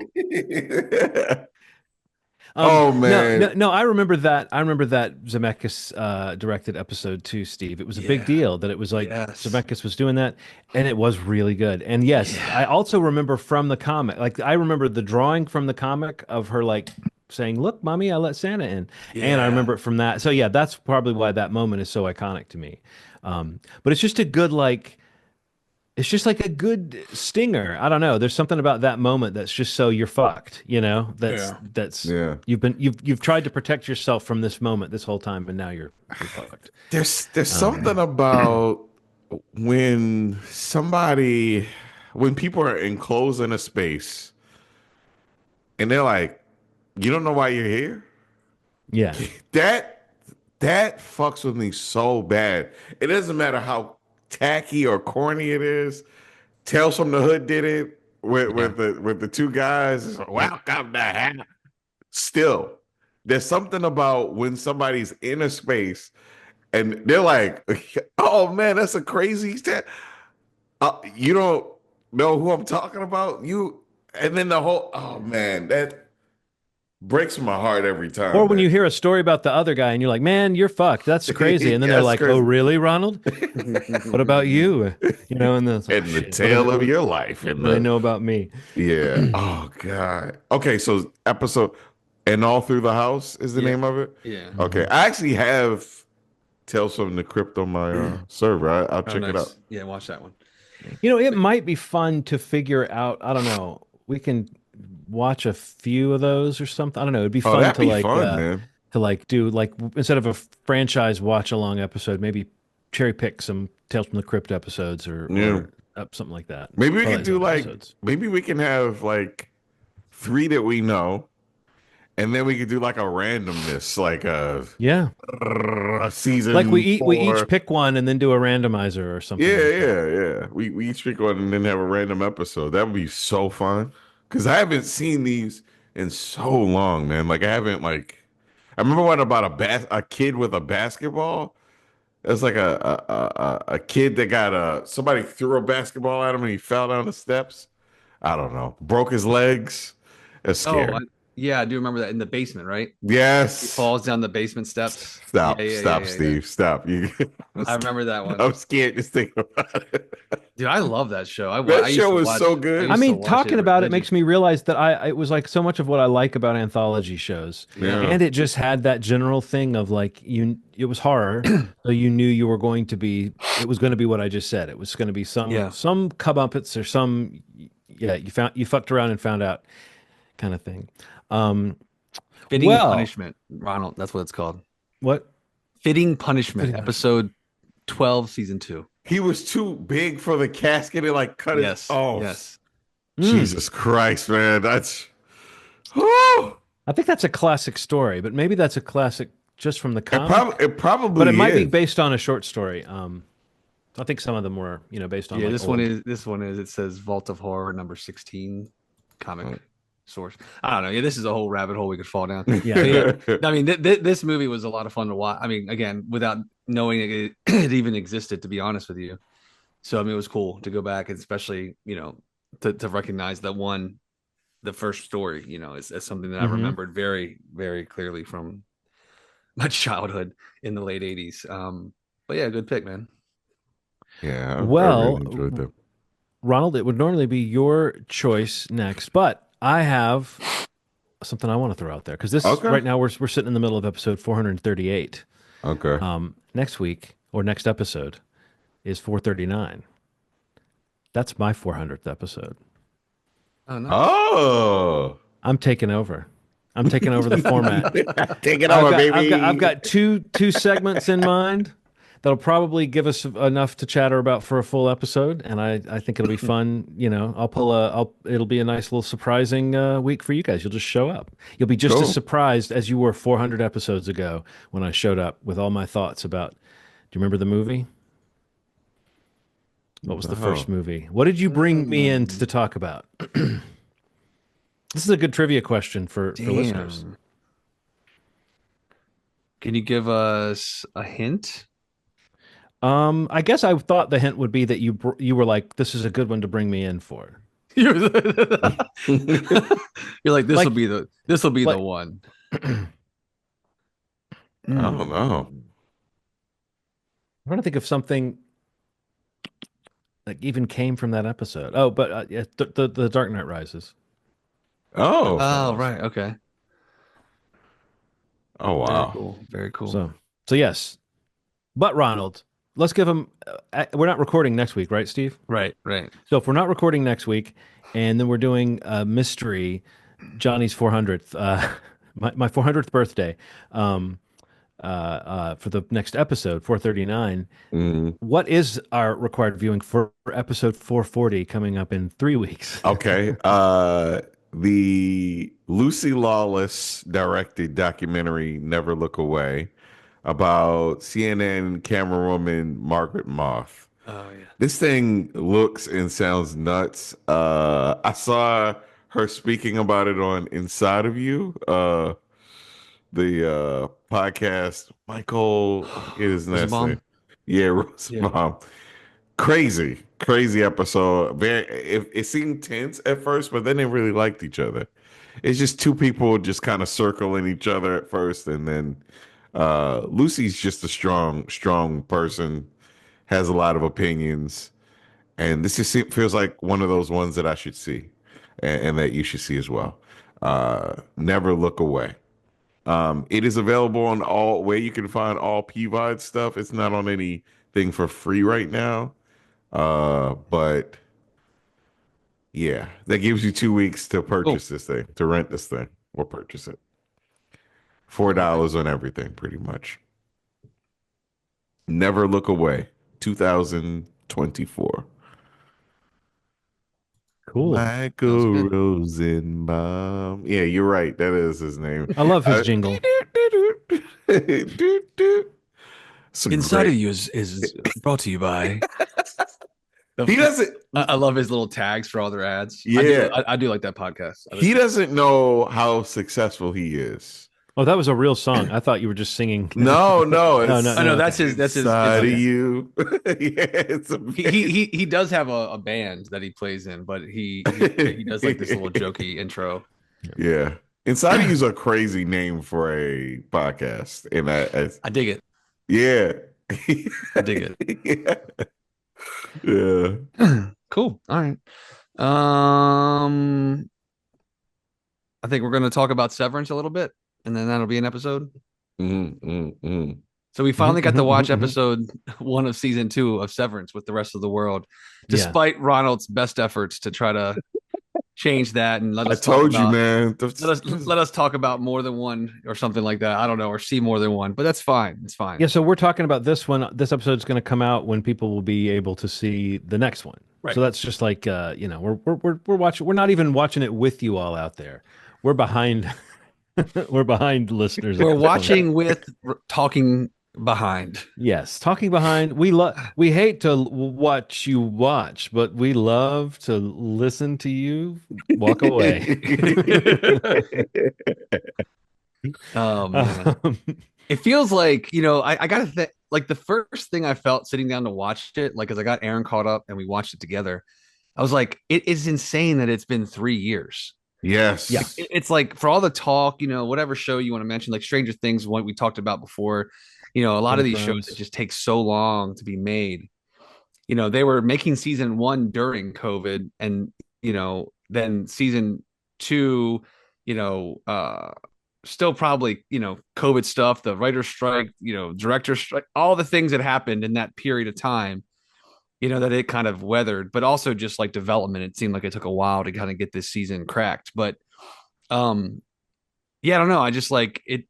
Oh No, no, man. no. I remember that. I remember that Zemeckis directed episode 2, Steve. It was a big Yeah. deal that it was like Yes. Zemeckis was doing that, and it was really good. And yes, Yeah. I also remember from the comic, like I remember the drawing from the comic of her like saying, "Look, mommy, I let Santa in," and I Yeah. remember it from that. So yeah, that's probably why that moment is so iconic to me. But it's just a good like. It's just like a good stinger. I don't know. There's something about that moment that's just so you're fucked, Yeah. That's Yeah. you've tried to protect yourself from this moment this whole time, and now you're fucked. There's something about when when people are enclosed in a space and they're like, you don't know why you're here? Yeah. That that fucks with me so bad. It doesn't matter how tacky or corny it is. Tales from the Hood did it with Yeah. the two guys. It's like, welcome to hell. Still, there's something about when somebody's in a space and they're like, "Oh man, that's a crazy stat." You don't know who I'm talking about. And then the whole, oh man, that breaks my heart every Or time, when man. you hear a story about the other guy and you're like, "Man, you're fucked. That's crazy," and then they're That's like, "Oh, crazy. really, Ronald? What about you?" And then it's like, "Oh And the shit, tale of your life, what and do they know about me?" yeah. Oh God. Okay, so episode and all through the house is the Yeah. name of it. Yeah. Okay, Mhm. I actually have Tales from the Crypt on my server. I'll Oh, check it out. nice. Yeah, watch that one. It might be fun to figure out. I don't know. We can watch a few of those or something. I don't know. It'd be Oh, fun that'd be fun, man. to like do like instead of a franchise watch along episode, maybe cherry pick some Tales from the Crypt episodes Yeah. or something like that. Maybe we could Twilight do Zone like episodes. maybe we can have like three that we know, and then we could do like a randomness, like Yeah. a Like season we each 4. pick one and then do a randomizer or something Yeah, like that. yeah, yeah. We each pick one and then have a random episode. That would be so fun. Because I haven't seen these in so long, man. Like I haven't like I remember what about a kid with a basketball. It's like a kid that got somebody threw a basketball at him and he fell down the steps. I don't know. Broke his legs. That's Oh, scary. yeah, I do remember that in the basement, right? He Yes. falls down the basement steps. Yeah, Stop. yeah, yeah, Stop, yeah, yeah. Steve. Stop. You I remember that one. I'm scared just thinking about it. Dude, I love that show. That I used show to was so watch. I I good. used to mean, watch it talking about it makes me religiously. realize that it was like so much of what I like about anthology shows. Yeah. Yeah. And it just had that general thing of like it was horror, so you knew you were going to be it was going to be what I just said. It was going to be Yeah. some comeuppance or some yeah, you fucked around and found out kind of thing. Um Fitting well, Punishment, Ronald. That's what it's called. what Fitting Punishment, fitting punishment. episode 12, season 2. He was too big for the casket. It like cut his. Yes. Oh, Yes. Mm, Jesus Christ, man. That's. Whew. I think that's a classic story, but maybe that's a classic just from the comic. It But it probably might be is. based on a short story. I think some of them were, based on Yeah, like old. this one is it says Vault of Horror number 16 comic source. I don't know. Yeah, this is a whole rabbit hole we could fall down. Yeah, But yeah. yeah, I mean, this movie was a lot of fun to watch. I mean, again, without knowing it even existed, to be honest with you. So I mean, it was cool to go back, and especially to recognize that the first story, is something that I Hmm. remembered very, very clearly from my childhood in the late '80s. But yeah, good pick, man. Yeah, I really enjoyed Well, them. Ronald, it would normally be your choice next, but I have something I want to throw out there because this Okay. right now we're sitting in the middle of episode 438. Okay. Next week or next episode is 439. That's my 400th episode. Oh, nice. Oh. I'm taking over. I'm taking over the format. Take it over, I've baby. got two segments in mind that'll probably give us enough to chatter about for a full episode, and I think it'll be fun. It'll be a nice little surprising week for you guys. You'll just show up. You'll be just as Cool. surprised as you were 400 episodes ago when I showed up with all my thoughts about. Do you remember the movie? What was the first Oh. movie? What did you bring me in to talk about? This is a good trivia question for listeners. Damn. Can you give us a hint? I guess I thought the hint would be that you were like, this is a good one to bring me in for. You're like Like, this will be the like, one. I don't know. I'm trying to think of something that even came from that episode. Oh, but yeah, the Dark Knight Rises. Oh. Oh, right. Okay. Oh, Very wow. cool. Very cool. So yes, but Ronald, let's give him. We're not recording next week, right, Steve? Right. Right. So if we're not recording next week, and then we're doing a mystery, Johnny's 400th, my 400th birthday, for the next episode, 439. Mhm. What is our required viewing for episode 440 coming up in 3 weeks? Okay. The Lucy Lawless directed documentary Never Look Away about CNN camerawoman Margaret Moth. Oh yeah. This thing looks and sounds nuts. I saw her speaking about it on Inside of You, the podcast. Michael, I forget his last name. Rosenbaum? Yeah, Yeah. Rosenbaum. Crazy episode. It seemed tense at first, but then they really liked each other. It's just two people just kind of circling each other at first, and then Lucy's just a strong person, has a lot of opinions, and this just feels like one of those ones that I should see, and that you should see as well. Never Look Away. It is available on all where you can find all PVOD stuff. It's not on anything for free right now. But yeah, that gives you 2 weeks to Cool. purchase this thing, to rent this thing or purchase it. All right. $4 on everything, pretty much. Never Look Away, 2024. Cool. Sounds Michael good. Rosenbaum. Yeah, you're right. That is his name. I love his jingle. It's a Inside great. of You is brought to you by. He doesn't. I love his little tags for all their ads. Yeah, I do like that podcast. I he listen. doesn't know how successful he is. Oh, that was a real song. I thought you were just singing. No, no, No, no, it's I know no. Okay. that's his. It's inside of you. Yeah, it's amazing. he does have a band that he plays in, but he does like this little jokey intro. Yeah, inside of you is a crazy name for a podcast, and I dig it. yeah, I dig yeah, yeah. it. Cool. All right. I think we're going to talk about Severance a little bit, and then that'll be an episode. Mm, mm, mm. So we finally got to watch Mhm. episode 1 of season 2 of Severance with the rest of the world, Yeah. despite Ronald's best efforts to try to change that and let I us talk told you, about man. let us talk about more than one or something like that. I don't know, or see more than one, but that's fine. It's fine. Yeah, so we're talking about this one. This episode's going to come out when people will be able to see the next one. Right. So that's just like we're watching. We're not even watching it with you all out there. We're behind. We're behind listeners at We're this point. watching with talking behind. Yes, talking behind. We hate to watch you watch, but we love to listen to you walk away. Oh man. Um, It feels like, I gotta think like the first thing I felt sitting down to watch it, like as I got Aaron caught up and we watched it together, I was like, it is insane that it's been 3 years. yeah. Yes. It's like for all the talk, whatever show you want to mention, like Stranger Things, what we talked about before, a lot Game of of these shows that Thrones. just take so long to be made. They were making season 1 during COVID, and then season 2, you know, uh, still probably COVID stuff, the writer's strike, director's strike, all the things that happened in that period of time. That it kind of weathered, but also just like development. It seemed like it took a while to kind of get this season cracked. But um, yeah, I don't know. I just like it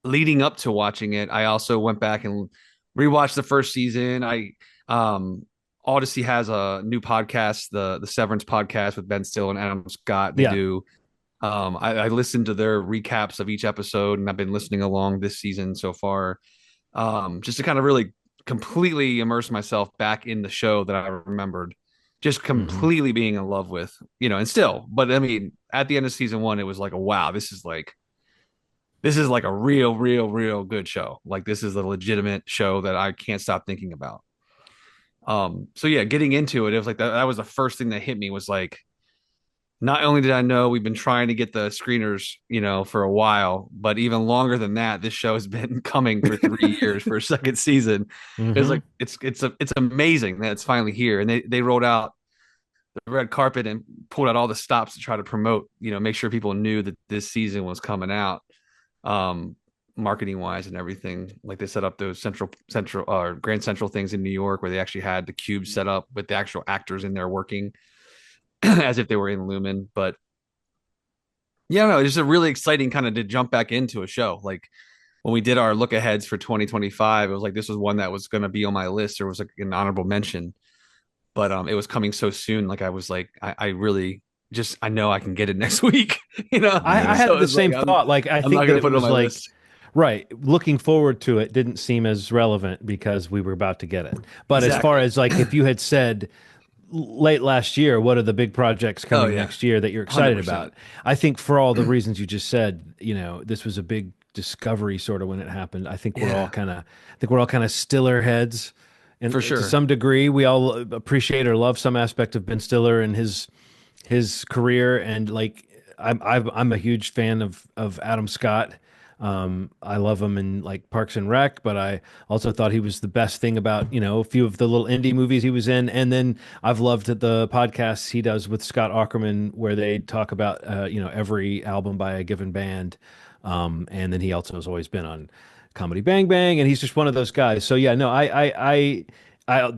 leading up to watching it. I also went back and rewatched the first season. Um Odyssey has a new podcast, the Severance podcast with Ben Still and Adam Scott. They Yeah. do. I listened to their recaps of each episode, and I've been listening along this season so far, just to kind of really completely immerse myself back in the show that I remembered, just hmm completely being in love with, and still. But I mean, at the end of season 1, it was like, a wow, this is like a real, real, real good show. Like this is a legitimate show that I can't stop thinking about. So yeah, getting into it, it was like that was the first thing that hit me, was like, not only did I know we've been trying to get the screeners, for a while, but even longer than that, this show has been coming for 3 years for a second season. It's hmm like it's amazing that it's finally here. And they rolled out the red carpet and pulled out all the stops to try to promote, make sure people knew that this season was coming out, um, marketing wise and everything. Like they set up those central Grand Central things in New York where they actually had the cube set up with the actual actors in there working as if they were in Lumen. But yeah, no, it's just a really exciting kind of to jump back into a show. Like when we did our look aheads for 2025, it was like this was one that was going to be on my list, or was like an honorable mention. But it was coming so soon. Like I was like, I really just I know I can get it next week. I So had the it's like same thought. Like I I'm not think that gonna it put it on was my like list. right, looking forward to it didn't seem as relevant because we were about to get it. But as far Exactly. as like if you had said late last year, what are the big projects Oh coming yeah, next year that you're excited 100%. about? I think for all the reasons you just said, this was a big discovery sort of when it happened. Yeah, I think we're all kind of stiller heads. And for to sure. some degree, we all appreciate or love some aspect of Ben Stiller and his career. And like, I'm a huge fan of Adam Scott. I love him in like Parks and Rec, but I also thought he was the best thing about, a few of the little indie movies he was in. And then I've loved the podcasts he does with Scott Aukerman, where they talk about, every album by a given band. And then he also has always been on Comedy Bang Bang, and he's just one of those guys. So yeah, no,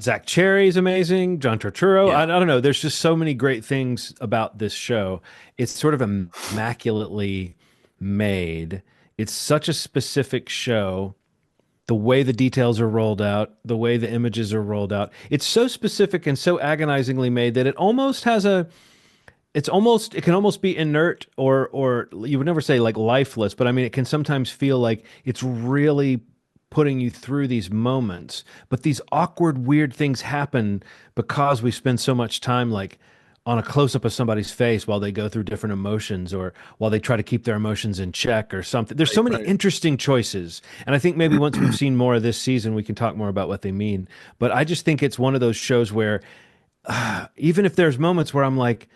Zach Cherry's amazing. John Turturro. Yeah. I don't know. There's just so many great things about this show. It's sort of immaculately made. It's such a specific show. The way the details are rolled out, the way the images are rolled out. It's so specific and so agonizingly made that it almost has a it can almost be inert or you would never say like lifeless, but I mean it can sometimes feel like it's really putting you through these moments. But these awkward, weird things happen because we spend so much time like on a close up of somebody's face while they go through different emotions or while they try to keep their emotions in check or something. There's so many Right. interesting choices. And I think maybe once we've seen more of this season, we can talk more about what they mean. But I just think it's one of those shows where even if there's moments where I'm like,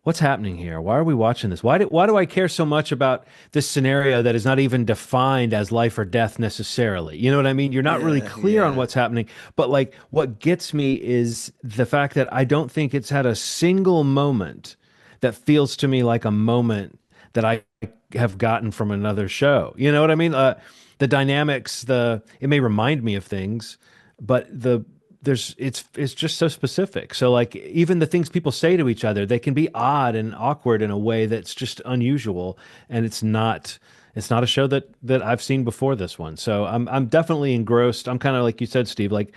what's happening here? Why are we watching this? Why do I care so much about this scenario that is not even defined as life or death necessarily? You know what I mean? You're not really Yeah, clear on yeah. what's happening. But like what gets me is the fact that I don't think it's had a single moment that feels to me like a moment that I have gotten from another show. You know what I mean? The dynamics, the it may remind me of things, but the there's it's just so specific. So like even the things people say to each other, they can be odd and awkward in a way that's just unusual, and it's not a show that I've seen before this one. So I'm definitely engrossed. I'm kind of like you said, Steve. Like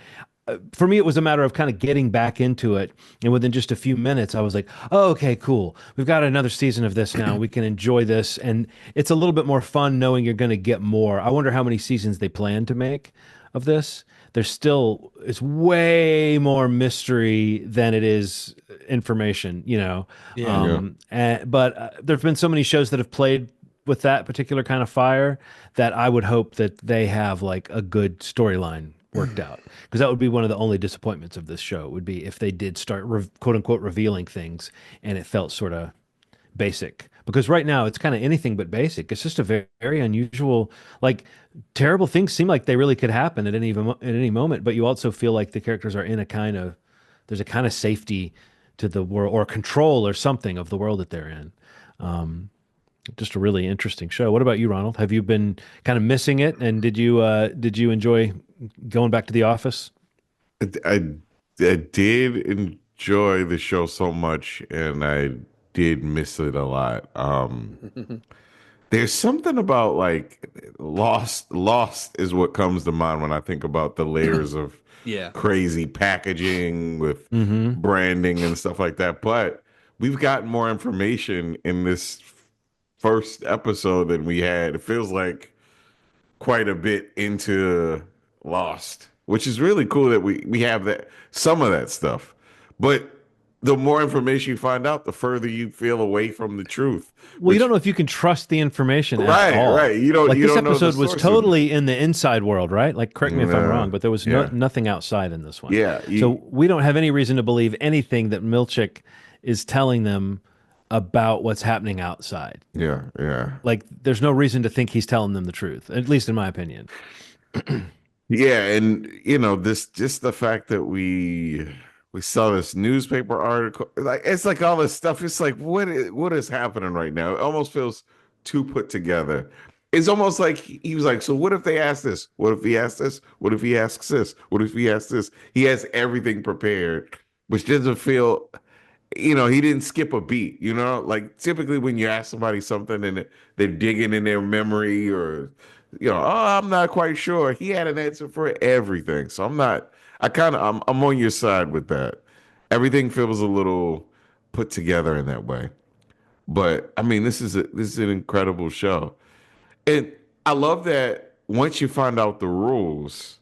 for me, it was a matter of kind of getting back into it, and within just a few minutes, I was like, "Oh, okay, cool. We've got another season of this now. We can enjoy this, and it's a little bit more fun knowing you're going to get more." I wonder how many seasons they plan to make of this. There's still it's way more mystery than it is information, you know. Yeah. But there've been so many shows that have played with that particular kind of fire that I would hope that they have like a good storyline worked out, because that would be one of the only disappointments of this show would be if they did start quote unquote revealing things and it felt sort of basic, because right now it's kind of anything but basic. It's just a very, very unusual, like terrible things seem like they really could happen at any moment, but you also feel like the characters are in a kind of there's a kind of safety to the world or control or something of the world that they're in. Just a really interesting show. What about you, Ronald? Have you been kind of missing it, and did you enjoy going back to the office? I, I did enjoy the show so much, and I did miss it a lot. There's something about like Lost is what comes to mind when I think about the layers of Yeah. crazy packaging with Mm-hmm. branding and stuff like that. But we've gotten more information in this first episode than we had. It feels like quite a bit into Lost, which is really cool that we have that some of that stuff. But the more information you find out, the further you feel away from the truth. Well, you don't Which know if you can trust the information at right, all. right. You don't Like you this don't know the episode was source of totally in the inside world, right? Like, correct me if I'm wrong, but there was yeah. nothing outside in this one. Yeah. So we don't have any reason to believe anything that Milchick is telling them about what's happening outside. Yeah, yeah. Like, there's no reason to think he's telling them the truth, at least in my opinion. Yeah, and this just the fact that we saw this newspaper article, like it's like all this stuff. It's like what is happening right now? It almost feels too put together. It's almost like he was like, so what if they ask this? What if he asks this? What if he asks this? What if he asks this? He has everything prepared, which doesn't feel he didn't skip a beat, like typically when you ask somebody something and they're digging in their memory or, oh, I'm not quite sure. He had an answer for everything. So I'm on your side with that. Everything feels a little put together in that way. But I mean, this is an incredible show. And I love that once you find out the rules,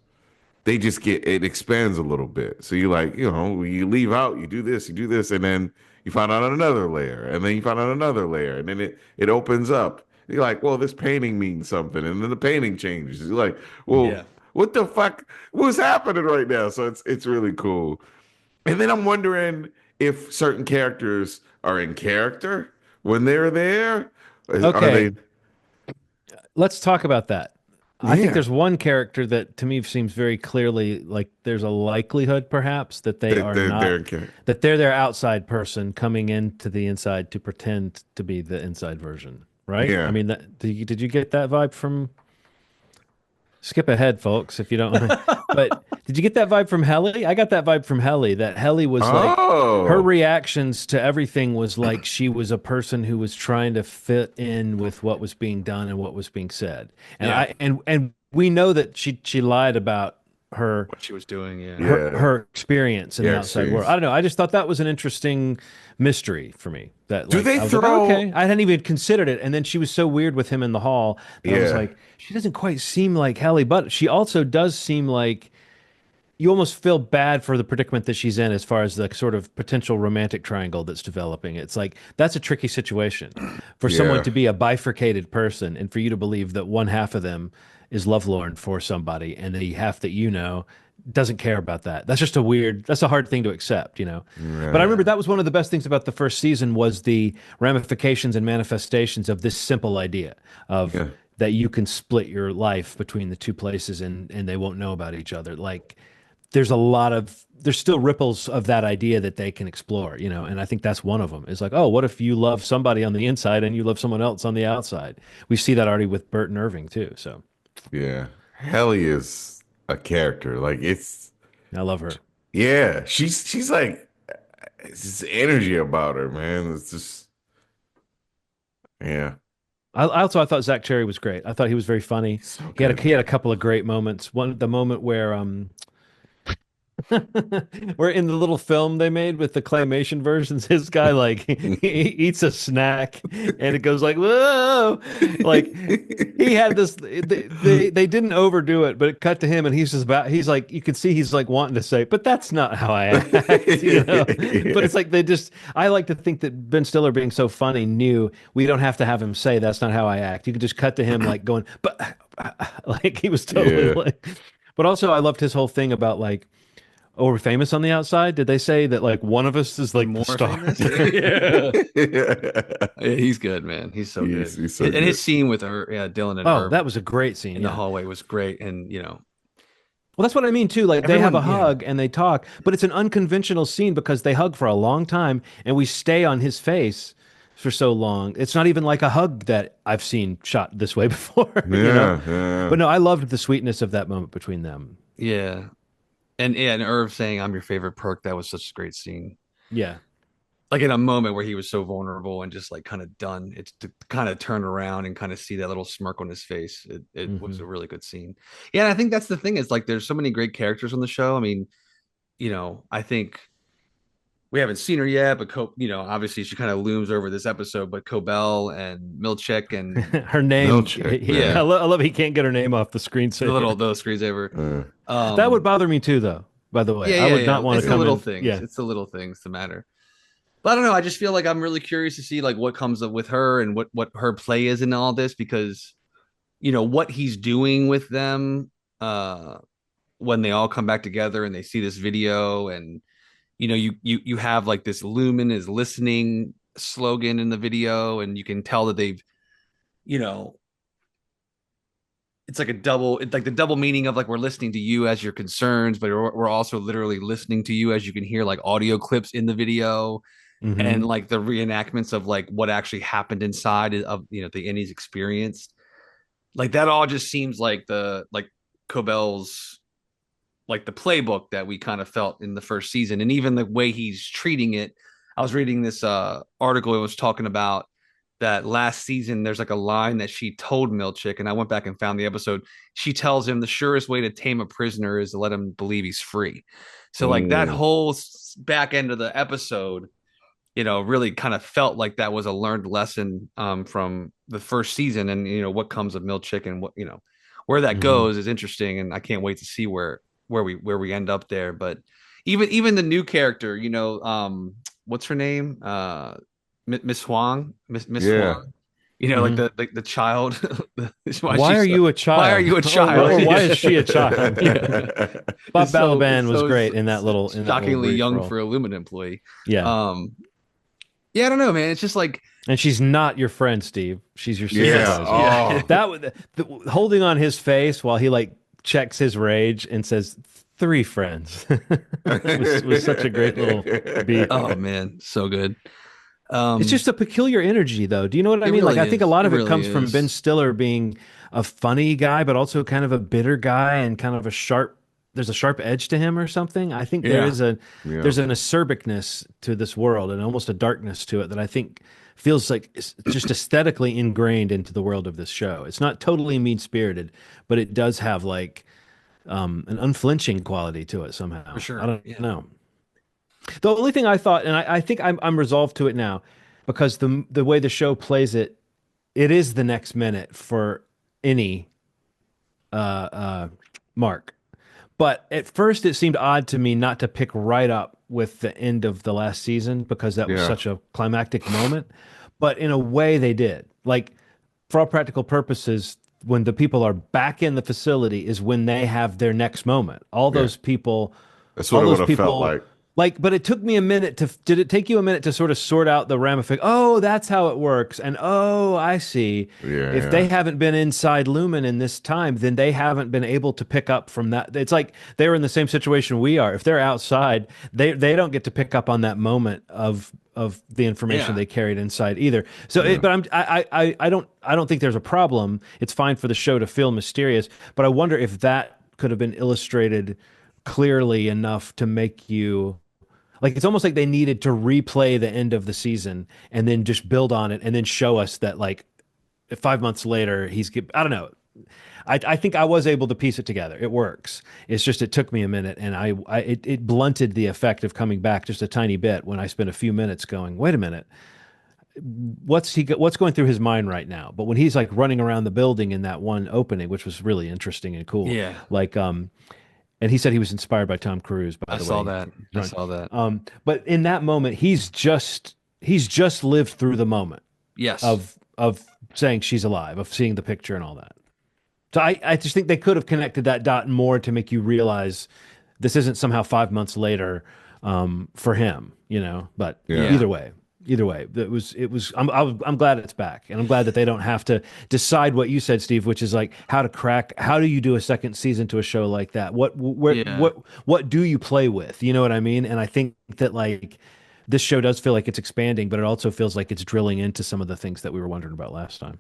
they just get it expands a little bit. So you like, you leave out, you do this, and then you find out another layer, and then you find out another layer, and then it opens up. You're like, well, this painting means something, and then the painting changes. You're like, well, Yeah. what the fuck? What's happening right now? So it's really cool. And then I'm wondering if certain characters are in character when they're there. Are Okay, they? let's talk about that. I think Yeah, there's one character that to me seems very clearly like there's a likelihood perhaps that they are they're not in character. that they're their outside person coming into the inside to pretend to be the inside version, right? I Yeah. mean, did you get that vibe from? Skip ahead, folks, if you don't. But did you get that vibe from Helly? I got that vibe from Helly, that Helly was like, her Oh, reactions to everything was like she was a person who was trying to fit in with what was being done and what was being said. And Yeah, and we know that she lied about her what she was doing. Yeah, yeah. her experience in the Yeah, outside world. I experience. don't know. I just thought that was an interesting mystery for me. That Do like they I was like, oh, throw? okay. I hadn't even considered it. And then she was so weird with him in the hall that I was Yeah, like, she doesn't quite seem like Halle, but she also does seem like you almost feel bad for the predicament that she's in as far as the sort of potential romantic triangle that's developing. It's like that's a tricky situation for someone yeah, to be a bifurcated person and for you to believe that one half of them is lovelorn for somebody and the half that you know doesn't care about that. That's just a weird, that's a hard thing to accept, you know. But I right. remember yeah, that was one of the best things about the first season was the ramifications and manifestations of this simple idea of Yeah, that you can split your life between the two places and they won't know about each other. Like there's still ripples of that idea that they can explore, you know, and I think that's one of them. It's like, oh, what if you love somebody on the inside and you love someone else on the outside? We see that already with Bert and Irving too. So yeah. Helly is a character. Like it's I love her. yeah. She's like it's this energy about her, man. It's just yeah. I thought Zach Cherry was great. I thought he was very funny. He's so He good. had a couple of great moments. One the moment where we're in the little film they made with the claymation versions. His guy like he eats a snack and it goes like whoa, like he had this. They didn't overdo it, but it cut to him and he's like you can see he's like wanting to say, but that's not how I act, you know. But it's like they just. I like to think that Ben Stiller being so funny knew we don't have to have him say that's not how I act. You could just cut to him like going, but like he was totally Yeah. like. But also, I loved his whole thing about like oh, we're famous on the outside. Did they say that like one of us is like the more star? famous. Yeah. Yeah, he's good, man. He's so good. He's so And his good. scene with her, yeah, Dylan and Oh, that Irving was a great scene. in the Yeah. hallway was great. And Well, that's what I mean too. Like they have a everyone, yeah, hug and they talk, but it's an unconventional scene because they hug for a long time and we stay on his face for so long. It's not even like a hug that I've seen shot this way before, you know? Yeah, yeah. But no, I loved the sweetness of that moment between them. yeah, and Irv saying, "I'm your favorite perk." That was such a great scene. Yeah. Like in a moment where he was so vulnerable and just like kind of done, it's to kind of turn around and kind of see that little smirk on his face. It was Hmm. a really good scene. Yeah, and I think that's the thing is like there's so many great characters on the show. I mean, I think we haven't seen her yet, but obviously she kind of looms over this episode. But Cobell and Milchick and Her name, Milkshake, I yeah, man. love he can't get her name off the screensaver. those screensavers. Uh, That would Um, bother me too, though. By the way, yeah, I yeah, would yeah. not want It's to the come little in. things. Yeah. It's the little things that matter. But I don't know. I just feel like I'm really curious to see like what comes up with her and what her play is in all this because what he's doing with them uh when they all come back together and they see this video and you have like this Lumen is listening slogan in the video and you can tell that they've you know it's like it's like the double meaning of like we're listening to you as your concerns but we're also literally listening to you as you can hear like audio clips in the video Hmm. and like the reenactments of like what actually happened inside of the Innies experienced like that all just seems like the like Cobell's like the playbook that we kind of felt in the first season and even the way he's treating it. I was reading this article it was talking about that last season there's like a line that she told Milchick and I went back and found the episode. She tells him the surest way to tame a prisoner is to let him believe he's free. So like that mm, whole back end of the episode really kind of felt like that was a learned lesson from the first season, and what comes of Milchick and what where that Hmm. goes is interesting, and I can't wait to see where we end up there. But even the new character, what's her name? Miss Huang, Miss yeah. Huang. Like Hmm. the child. Why Why she's are so, you a why are child? you a Or child? why Yeah. is she a child? Yeah. Bob It's so Balaban it's was so great in that little shockingly brief young role. for a Lumen employee. Yeah. Um, yeah, I don't know, man. It's just like And she's not your friend, Steve. She's your Yeah. yes, supervisor. yeah. Oh. That was holding on his face while he like checks his rage and says three friends was such a great little beat. Oh man, so good. It's just a peculiar energy, though. Do you know what I It mean? Like, really I think a is. lot It of it really comes from Ben is. Stiller being a funny guy, but also kind of a bitter guy and kind of a sharp, there's a sharp edge to him or something. I think Yeah. Yeah. there's an acerbicness to this world and almost a darkness to it that I think feels like it's just aesthetically ingrained into the world of this show. It's not totally mean-spirited, but it does have like an unflinching quality to it For somehow. I sure. don't Yeah. know. The only thing I thought, and I think I'm resolved to it now, because the way the show plays it, it is the next minute for any uh, uh, Mark. But at first, it seemed odd to me not to pick right up with the end of the last season because that was Yeah. such a climactic moment. But in a way, they did. Like, for all practical purposes, when the people are back in the facility is when they have their next moment. Yeah. That's All what it would those have felt people, like. like, but it took me a minute to, did it take you a minute to sort of sort out the ramifications? Oh, that's how it works. And oh, I see. Yeah. If they Yeah. haven't been inside Lumen in this time, then they haven't been able to pick up from that. It's like they're in the same situation we are. If they're outside, they don't get to pick up on that moment of the information Yeah. they carried inside either. So, Yeah. but I don't think there's a problem. It's fine for the show to feel mysterious, but I wonder if that could have been illustrated clearly enough to make you like it's almost like they needed to replay the end of the season and then just build on it and then show us that like 5 months later I don't know. I think I was able to piece it together. It works. It's just it took me a minute, and it blunted the effect of coming back just a tiny bit when I spent a few minutes going, wait a minute, what's going through his mind right now? But when he's like running around the building in that one opening, which was really interesting and cool, Yeah. like and he said he was inspired by Tom Cruise, by I the saw way. that. I saw that. But in that moment, he's just lived through the moment Yes. of saying she's alive, of seeing the picture and all that. So I just think they could have connected that dot more to make you realize this isn't somehow 5 months later for him, you know. But Yeah. Yeah. either way, I'm glad it's back, and I'm glad that they don't have to decide what you said, Steve, which is like how do you do a second season to a show like that? Yeah. What do you play with? You know what I mean? And I think that like this show does feel like it's expanding, but it also feels like it's drilling into some of the things that we were wondering about last time.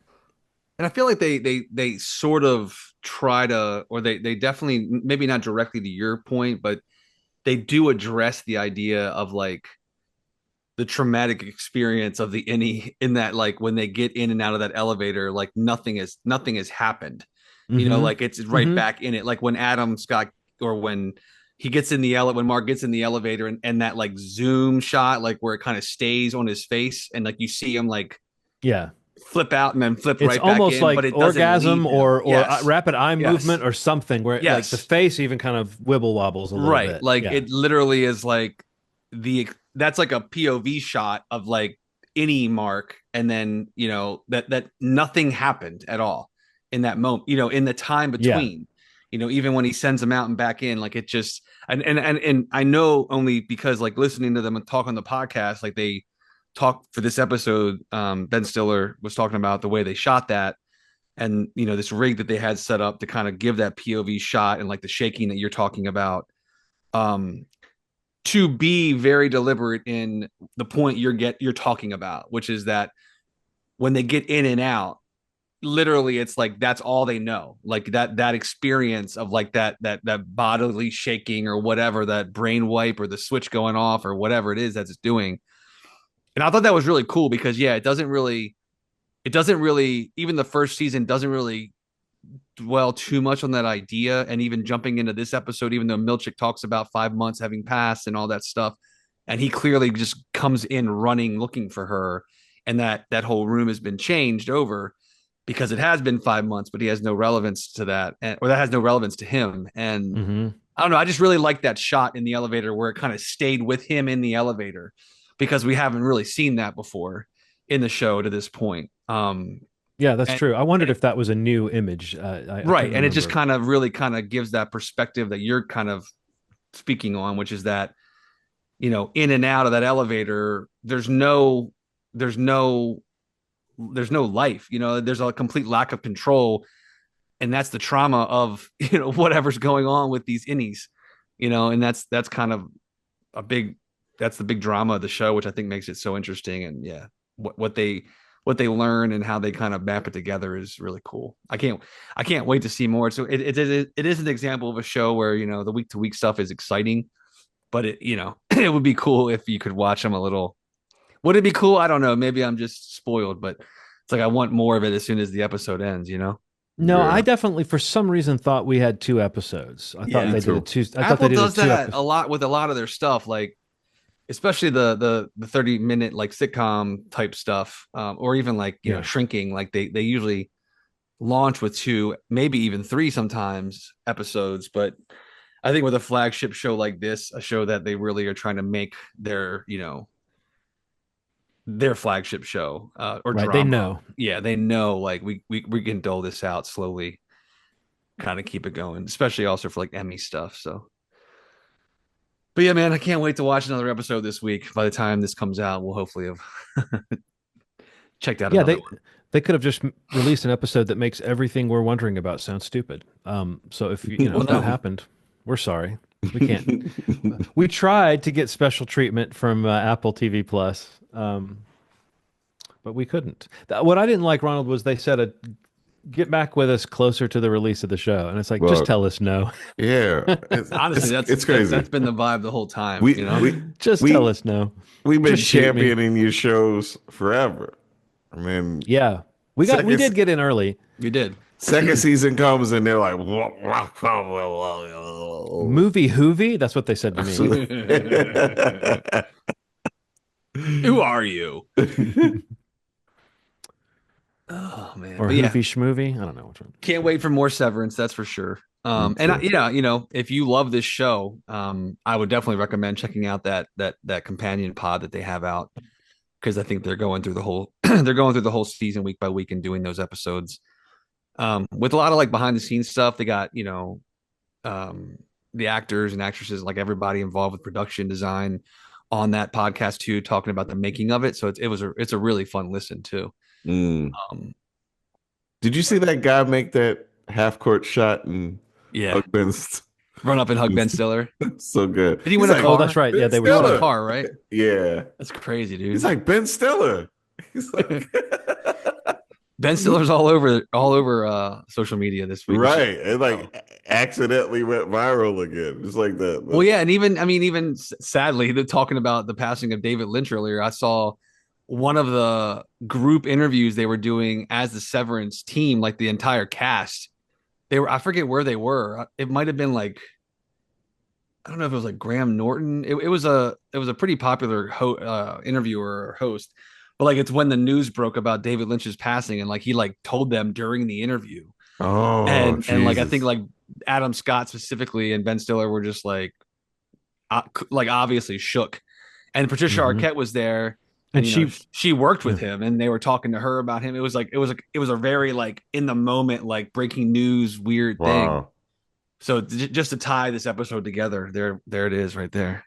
And I feel like they sort of try to, or they definitely, maybe not directly to your point, but they do address the idea of like the traumatic experience of the innie, in that like when they get in and out of that elevator, like nothing has happened. You know, Mm-hmm. like it's right Mm-hmm. back in it. Like when Adam Scott, or when he gets in the when Mark gets in the elevator, and that like zoom shot, like where it kind of stays on his face, and like you see him like Yeah. flip out and then flip It's right back almost in, but like it doesn't orgasm leave him. or Yes. rapid eye Yes. movement or something where like the Yes. face even kind of wibble wobbles a little Right. bit. Like Yeah. it literally is like that's like a POV shot of like any Mark, and then that nothing happened at all in that moment, in the time Yeah. between, even when he sends them out and back in, like it just, and I know only because like listening to them talk on the podcast, like they talk for this episode, Ben Stiller was talking about the way they shot that, and this rig that they had set up to kind of give that POV shot and like the shaking that you're talking about, um to be very deliberate in the point you're talking about, which is that when they get in and out, literally it's like that's all they know, like that experience of like that bodily shaking or whatever, that brain wipe or the switch going off or whatever it is that it's doing. And I thought that was really cool because yeah, it doesn't really, even the first season doesn't really dwell too much on that idea. And even jumping into this episode, even though Milchick talks about 5 months having passed and all that stuff, and he clearly just comes in running looking for her, and that whole room has been changed over because it has been 5 months, but he has no relevance to that, or that has no relevance to him. And Mm-hmm. I don't know, I just really like that shot in the elevator where it kind of stayed with him in the elevator, because we haven't really seen that before in the show to this point. Yeah, that's And true. I wondered if that was a new image. I right, couldn't and it just remember. kind of really kind of gives that perspective that you're kind of speaking on, which is that in and out of that elevator, there's no life. There's a complete lack of control, and that's the trauma of whatever's going on with these innies. And that's kind of a big that's the big drama of the show, which I think makes it so interesting. And yeah, what they learn and how they kind of map it together is really cool. I can't wait to see more. So it is an example of a show where, you know, the week to week stuff is exciting, but it, you know, it would be cool if you could watch them a little. Would it be cool? I don't know. Maybe I'm just spoiled, but it's like I want more of it as soon as the episode ends, you know? No, I Yeah. definry for some reason thought we had 2 episodes. I thought Yeah. they Me did a too. two. I thought Apple they did a does two that a episode. lot with a lot of their stuff, like especially the 30-minute like sitcom type stuff, or even like, you know, Yeah, shrinking. Like they usually launch with two, maybe even three sometimes episodes. But I think with a flagship show like this, a show that they really are trying to make their, you know, their flagship show, or right. They drama. know. Yeah, they know like we can dole this out slowly, kind of keep it going, especially also for like Emmy stuff. So, but yeah, man, I can't wait to watch another episode this week. By the time this comes out, we'll hopefully have checked out Yeah, another they could have just released an episode that makes everything we're wondering about sound stupid. So if you know one. if that Well, no, happened, we're sorry. We can't. We tried to get special treatment from Apple TV Plus, but we couldn't. What I didn't like, Ronald, was they said get back with us closer to the release of the show, and it's like just Well, tell us no. yeah, honestly, it's crazy. that's been the vibe the whole time. We You know, we Just tell we us no. we've been Just shoot me. championing your shows forever. I mean, Yeah, we second did get in early. you did. second season comes and they're like, Movie Hoovy, that's what they said to me. Who are you? Oh man, Or but yeah, Hoovy Schmoovy. I don't know which one. can't wait for more Severance. That's for sure. And Too. you know, if you love this show, I would definitely recommend checking out that companion pod that they have out, because I think they're going through the whole they're going through the whole season week by week and doing those episodes. With a lot of like behind the scenes stuff. They got, you know, the actors and actresses, like everybody involved with production design on that podcast too, talking about the making of it. So it's a really fun listen too. Mm. Um, Did you see that guy make that half court shot and yeah, hug Ben? run up and hug Ben Stiller. So good. Did he He's win a like, car? Oh, that's right. Yeah, Ben they were He won a Stiller. car, right? Yeah. That's crazy, dude. He's like Ben Stiller. He's like Ben Stiller's all over social media this week. right. It like accidentally went viral again. It's like that. Well, yeah, and even sadly, the talking about the passing of David Lynch earlier, I saw one of the group interviews they were doing as the Severance team, like the entire cast. I forget where they were. It might have been like, I don't know if it was like Graham Norton. It was a pretty popular interviewer or host, but like it's when the news broke about David Lynch's passing, and like he like told them during the interview, Oh, and like I think Jesus. like Adam Scott specifically and Ben Stiller were just like obviously shook, and Patricia Mhm. Arquette was there, and And you know she, she worked with yeah. him, and they were talking to her about him. It was a very like in the moment like breaking news weird thing. Wow. So just to tie this episode together, there it is right there.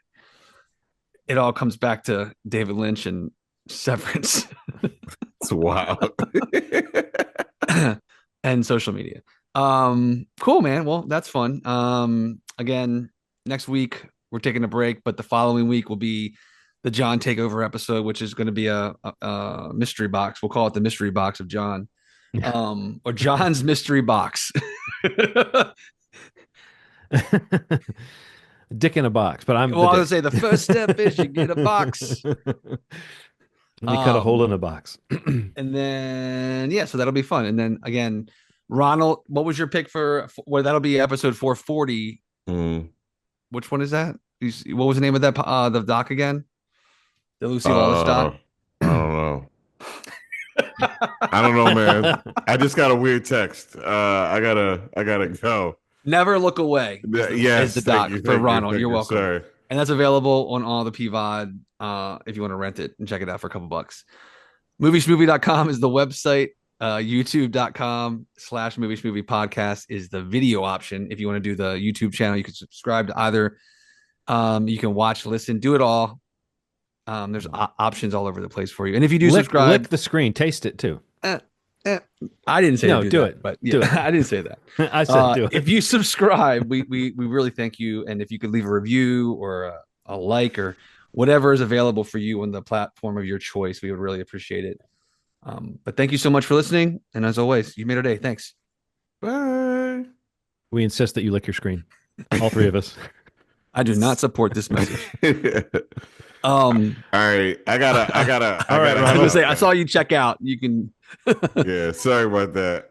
It all comes back to David Lynch and Severance It's wild. and social media. Cool, man. Well, that's fun. Again, next week we're taking a break, but the following week will be the John takeover episode, which is going to be a mystery box. We'll call it the mystery box of John, or John's mystery box. Dick in a box, but I'm Well, I the was gonna say the first step is you get a box. dick. Let me cut a hole in Um, a box. and then yeah, so that'll be fun. And then again, Ronald, what was your pick for? Well, that'll be episode 440. Mm. Which one is that? What was the name of that? The doc again? The Lucy Lawless doc. I don't know. I don't know, man. I just got a weird text. I gotta go. Never Look Away. Yes, Is the doc for thank you, Ronald. thank You're you. welcome. Sorry. And that's available on all the PVOD if you want to rent it and check it out for a couple bucks. Moviesmovie.com is the website. YouTube.com/Movie podcast is the video option. If you want to do the YouTube channel, you can subscribe to either. You can watch, listen, do it all. There's options all over the place for you. And if you do subscribe, lick the screen, taste it too. I didn't say No, to do that, it. but Do yeah, it. I didn't say that. I said do it. If you subscribe, we really thank you. And if you could leave a review or a like or whatever is available for you on the platform of your choice. We would really appreciate it. But thank you so much for listening. And as always, you made our day. Thanks. Bye. We insist that you lick your screen. All three of us. I do not support this message. All right. I gotta. All right, I was gonna say, I saw you check out. You can. Yeah. Sorry about that.